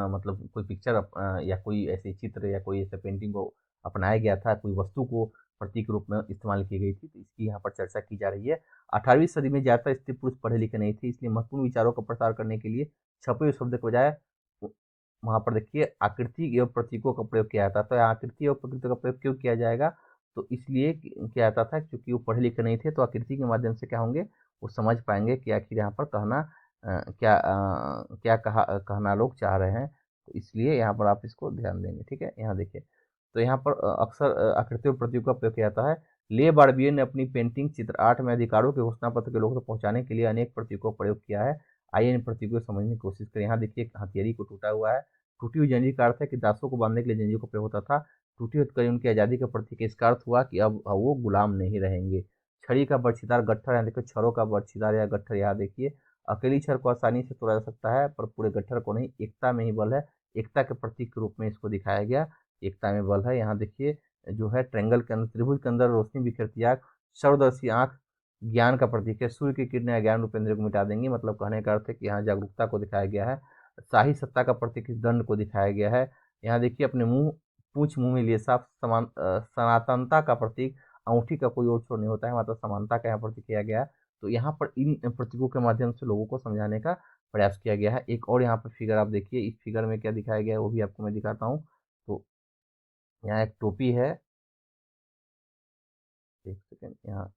Speaker 1: मतलब कोई पिक्चर या कोई ऐसे चित्र या कोई ऐसे पेंटिंग को अपनाया गया था, कोई वस्तु को प्रतीक रूप में इस्तेमाल की गई थी। तो इसकी यहाँ पर चर्चा की जा रही है। 18वीं सदी में ज़्यादातर स्त्री पुरुष पढ़े लिखे नहीं थे, इसलिए महत्वपूर्ण विचारों का प्रसार करने के लिए छपे हुए शब्द के बजाय वहाँ पर देखिए आकृति एवं प्रतीकों का प्रयोग किया जाता था। तो आकृति और प्रतीकों का प्रयोग क्यों किया जाएगा? तो इसलिए किया जाता था क्योंकि वो पढ़े लिखे नहीं थे, तो आकृति के माध्यम से क्या होंगे, वो समझ पाएंगे कि आखिर यहाँ पर क्या कहना लोग चाह रहे हैं। तो इसलिए यहाँ पर आप इसको ध्यान देंगे। ठीक है, यहाँ देखिए। तो यहाँ पर अक्सर आकृति और प्रतीकों का प्रयोग किया जाता है। ले बार्बियर ने अपनी पेंटिंग चित्र 8 में अधिकारों के घोषणा पत्र के लोगों तक पहुंचाने के लिए अनेक प्रतीकों का प्रयोग किया है। आइए इन प्रतीकों को समझने की कोशिश करें। यहाँ देखिए, एक हथेली को टूटा हुआ है। टूटी हुई जंजीर का अर्थ है कि दासों को बांधने के लिए जंजीर का प्रयोग होता था। टूटी हथकड़ी उनकी आज़ादी के प्रतीक है। इसका अर्थ हुआ कि अब वो गुलाम नहीं रहेंगे। छड़ी का बर्छीदार गट्ठर, यहाँ देखिए छड़ों का बर्छीदार या गट्ठर, यहाँ देखिए अकेली छड़ को आसानी से तोड़ा जा सकता है पर पूरे गट्ठर को नहीं। एकता में ही बल है। एकता के प्रतीक के रूप में इसको दिखाया गया। एकता में बल है। यहाँ देखिए जो है ट्रेंगल के अंदर, त्रिभुज के अंदर रोशनी बिखरती आग, सर्वदर्शी आंख ज्ञान का प्रतीक है। सूर्य की किरणें अज्ञान रूपेंद्र को मिटा देंगी। मतलब कहने का अर्थ है कि यहाँ जागरूकता को दिखाया गया है। शाही सत्ता का प्रतीक इस दंड को दिखाया गया है। यहाँ देखिए अपने पूंछ मुंह में लिए साफ सनातनता का प्रतीक, अंगूठी का कोई और छोर नहीं होता है, मतलब समानता का यहाँ प्रतीक किया गया है। तो यहाँ पर इन प्रतीकों के माध्यम से लोगों को समझाने का प्रयास किया गया है। एक और यहाँ पर फिगर आप देखिए, इस फिगर में क्या दिखाया गया है वो भी आपको मैं दिखाता हूँ। तो यहाँ एक टोपी है, एक सेकेंड यहाँ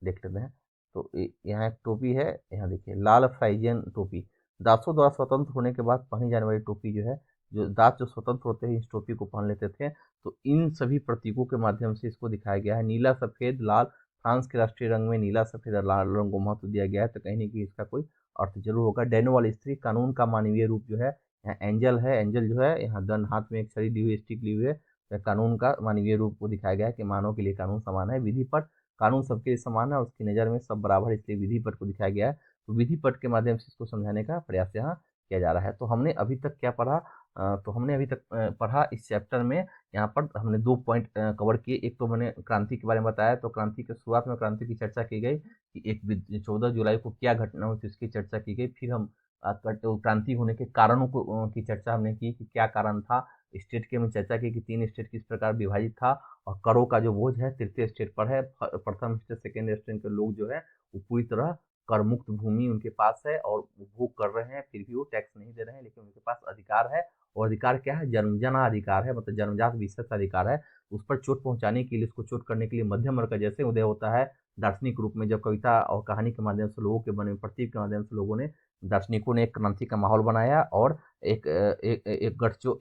Speaker 1: देख लेते हैं। तो यहाँ एक टोपी है, यहाँ देखिए लाल फ्राइजियन टोपी, दासों द्वारा स्वतंत्र होने के बाद पहनी जाने वाली टोपी जो है, जो दास जो स्वतंत्र होते हैं इस टोपी को पहन लेते थे। तो इन सभी प्रतीकों के माध्यम से इसको दिखाया गया है। नीला सफ़ेद लाल, फ्रांस के राष्ट्रीय रंग में नीला सफ़ेद और लाल रंग को महत्व दिया गया है। तो कहीं ना कहीं इसका कोई अर्थ जरूर होगा। डैनो वाली स्त्री कानून का मानवीय रूप जो है, यहाँ एंजल है। एंजल जो है यहाँ दंड, हाथ में एक छड़ी ली हुई, स्टिक ली हुई है। तो कानून का मानवीय रूप को दिखाया गया है कि मानव के लिए कानून समान है। विधि पर कानून सबके लिए समान है, उसकी नज़र में सब बराबर है, इसलिए विधि पट को दिखाया गया है। तो विधि पट के माध्यम से इसको समझाने का प्रयास यहाँ किया जा रहा है। तो हमने अभी तक क्या पढ़ा? तो हमने अभी तक पढ़ा इस चैप्टर में, यहाँ पर हमने 2 पॉइंट कवर किए। एक तो मैंने क्रांति के बारे में बताया, तो क्रांति के शुरुआत में क्रांति की चर्चा की गई कि 14 जुलाई को क्या घटना हुई थी, इसकी चर्चा की गई। फिर हम क्रांति होने के कारणों की चर्चा हमने की कि क्या कारण था। स्टेट की हमने चर्चा की कि 3 स्टेट किस प्रकार विभाजित था, और करों का जो बोझ है तृतीय स्टेट पर है। प्रथम स्टेट सेकेंड स्टेट के लोग जो है वो पूरी तरह कर मुक्त भूमि उनके पास है और उपभोग कर रहे हैं, फिर भी वो टैक्स नहीं दे रहे हैं, लेकिन उनके पास अधिकार है। और अधिकार क्या है? जन्मजना अधिकार है, मतलब जन्मजात विशेष अधिकार है। उस पर चोट पहुंचाने के लिए, उसको चोट करने के लिए मध्यम वर्ग का जैसे उदय होता है दार्शनिक रूप में, जब कविता और कहानी के माध्यम से लोगों के बने प्रतीक के माध्यम से लोगों ने, दार्शनिकों ने एक क्रांति का माहौल बनाया। और एक गठजो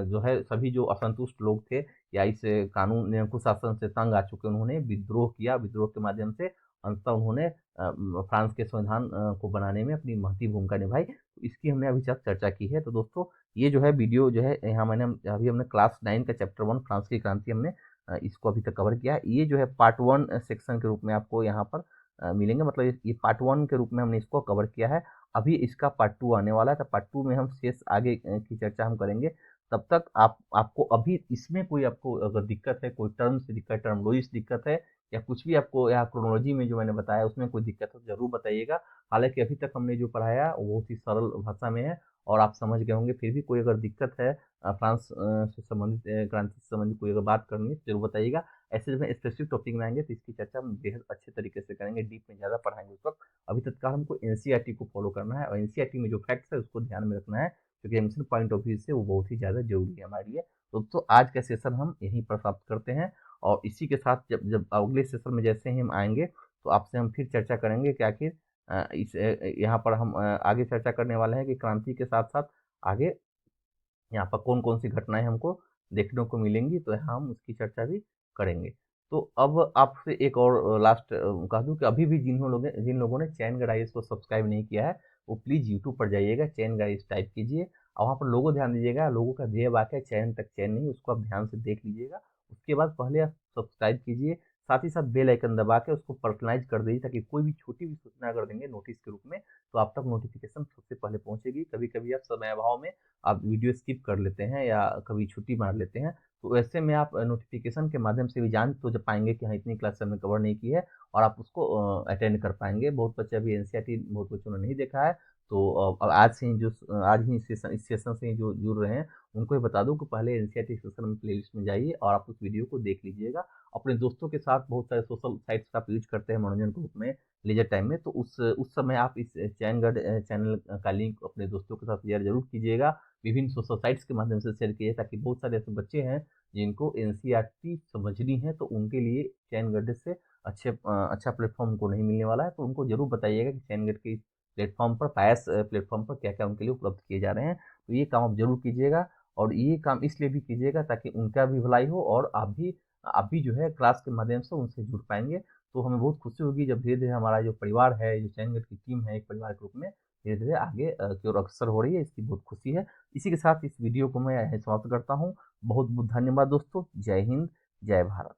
Speaker 1: जो है सभी जो असंतुष्ट लोग थे या इस कानून निरंकुश शासन से तंग आ चुके, उन्होंने विद्रोह किया। विद्रोह के माध्यम से अंततः उन्होंने फ्रांस के संविधान को बनाने में अपनी महती भूमिका निभाई। तो इसकी हमने अभी तक चर्चा की है। तो दोस्तों ये जो है वीडियो जो है, यहाँ मैंने अभी हमने क्लास 9 का चैप्टर 1 फ्रांस की क्रांति हमने इसको अभी तक कवर किया है। ये जो है पार्ट 1 सेक्शन के रूप में आपको यहाँ पर मिलेंगे, मतलब ये पार्ट 1 के रूप में हमने इसको कवर किया है। अभी इसका पार्ट 2 आने वाला है, तो पार्ट 2 में हम शेष आगे की चर्चा हम करेंगे। तब तक आपको अभी इसमें कोई आपको अगर दिक्कत है, कोई टर्म से दिक्कत, टर्मोलॉजी से दिक्कत है, या कुछ भी आपको यहाँ क्रोनोलॉजी में जो मैंने बताया उसमें कोई दिक्कत हो जरूर बताइएगा। हालांकि अभी तक हमने जो पढ़ाया वो बहुत ही सरल भाषा में है और आप समझ गए होंगे। फिर भी कोई अगर दिक्कत है, फ्रांस से संबंधित, क्रांति से संबंधित कोई अगर बात करनी है तो जरूर बताइएगा। ऐसे जब स्पेसिफिक टॉपिक में आएंगे तो इसकी चर्चा हम बेहद अच्छे तरीके से करेंगे, डीप में ज़्यादा पढ़ाएंगे उस वक्त। अभी तत्काल हमको एनसीईआरटी को फॉलो करना है, और एनसीईआरटी में जो फैक्ट्स है उसको ध्यान में रखना है, क्योंकि एमसीन पॉइंट ऑफ व्यू से वो बहुत ही ज़्यादा जरूरी है हमारे लिए। तो आज का सेशन हम यहीं पर समाप्त करते हैं, और इसी के साथ जब जब अगले सेशन में जैसे ही हम आएंगे तो आपसे हम फिर चर्चा करेंगे कि आखिर इस यहाँ पर हम आगे चर्चा करने वाले हैं कि क्रांति के साथ साथ आगे यहाँ पर कौन कौन सी घटनाएं हमको देखने को मिलेंगी, तो यहाँ हम उसकी चर्चा भी करेंगे। तो अब आपसे एक और लास्ट कह दूं कि अभी भी जिन लोगों ने चैन गाइस को सब्सक्राइब नहीं किया है, वो प्लीज़ यूट्यूब पर जाइएगा, चैन गाइस टाइप कीजिए और वहाँ पर लोगो ध्यान दीजिएगा। लोगों का ध्येय वाक्य है चैन तक चैन नहीं, उसको आप ध्यान से देख लीजिएगा। उसके बाद पहले आप सब्सक्राइब कीजिए, साथ ही साथ बेल आइकन दबा के उसको पर्सनलाइज कर दीजिए, ताकि कोई भी छोटी भी सूचना अगर देंगे नोटिस के रूप में, तो आप तक नोटिफिकेशन सबसे पहले पहुंचेगी। कभी कभी आप समय अभाव में आप वीडियो स्किप कर लेते हैं या कभी छुट्टी मार लेते हैं, तो ऐसे में आप नोटिफिकेशन के माध्यम से भी जान तो जब पाएंगे कि हाँ इतनी क्लास हमने कवर नहीं की है, और आप उसको अटेंड कर पाएंगे। बहुत बच्चे अभी एनसीईआरटी बहुत बच्चों ने नहीं देखा है, तो अब आज ही इस सेशन से जो जुड़ रहे हैं उनको ये बता दूं कि पहले एनसीईआरटी सेशन में प्लेलिस्ट में जाइए और आप उस वीडियो को देख लीजिएगा। अपने दोस्तों के साथ बहुत सारे सोशल साइट्स का आप यूज करते हैं मनोरंजन के रूप में लेजर टाइम में, तो उस समय आप इस चैनल का लिंक अपने दोस्तों के साथ शेयर जरूर कीजिएगा। विभिन्न सोशल साइट्स के माध्यम से शेयर कीजिए, ताकि बहुत सारे ऐसे बच्चे हैं जिनको एनसीईआरटी समझनी है, तो उनके लिए चैन गड्ढे से अच्छा प्लेटफॉर्म उनको नहीं मिलने वाला है। तो उनको जरूर बताइएगा कि चैन गड्ढे के इस प्लेटफॉर्म पर, पायस प्लेटफॉर्म पर क्या क्या उनके लिए उपलब्ध किए जा रहे हैं। तो ये काम आप जरूर कीजिएगा, और ये काम इसलिए भी कीजिएगा ताकि उनका भी भलाई हो, और आप भी जो है क्लास के माध्यम से उनसे जुड़ पाएंगे। तो हमें बहुत खुशी होगी जब धीरे धीरे हमारा जो परिवार है, जो चैनगढ़ की टीम है, एक परिवार के रूप में धीरे धीरे आगे की ओर अग्रसर हो रही है। इसकी बहुत खुशी है। इसी के साथ इस वीडियो को मैं यहीं समाप्त करता हूँ। बहुत बहुत धन्यवाद दोस्तों। जय हिंद, जय भारत।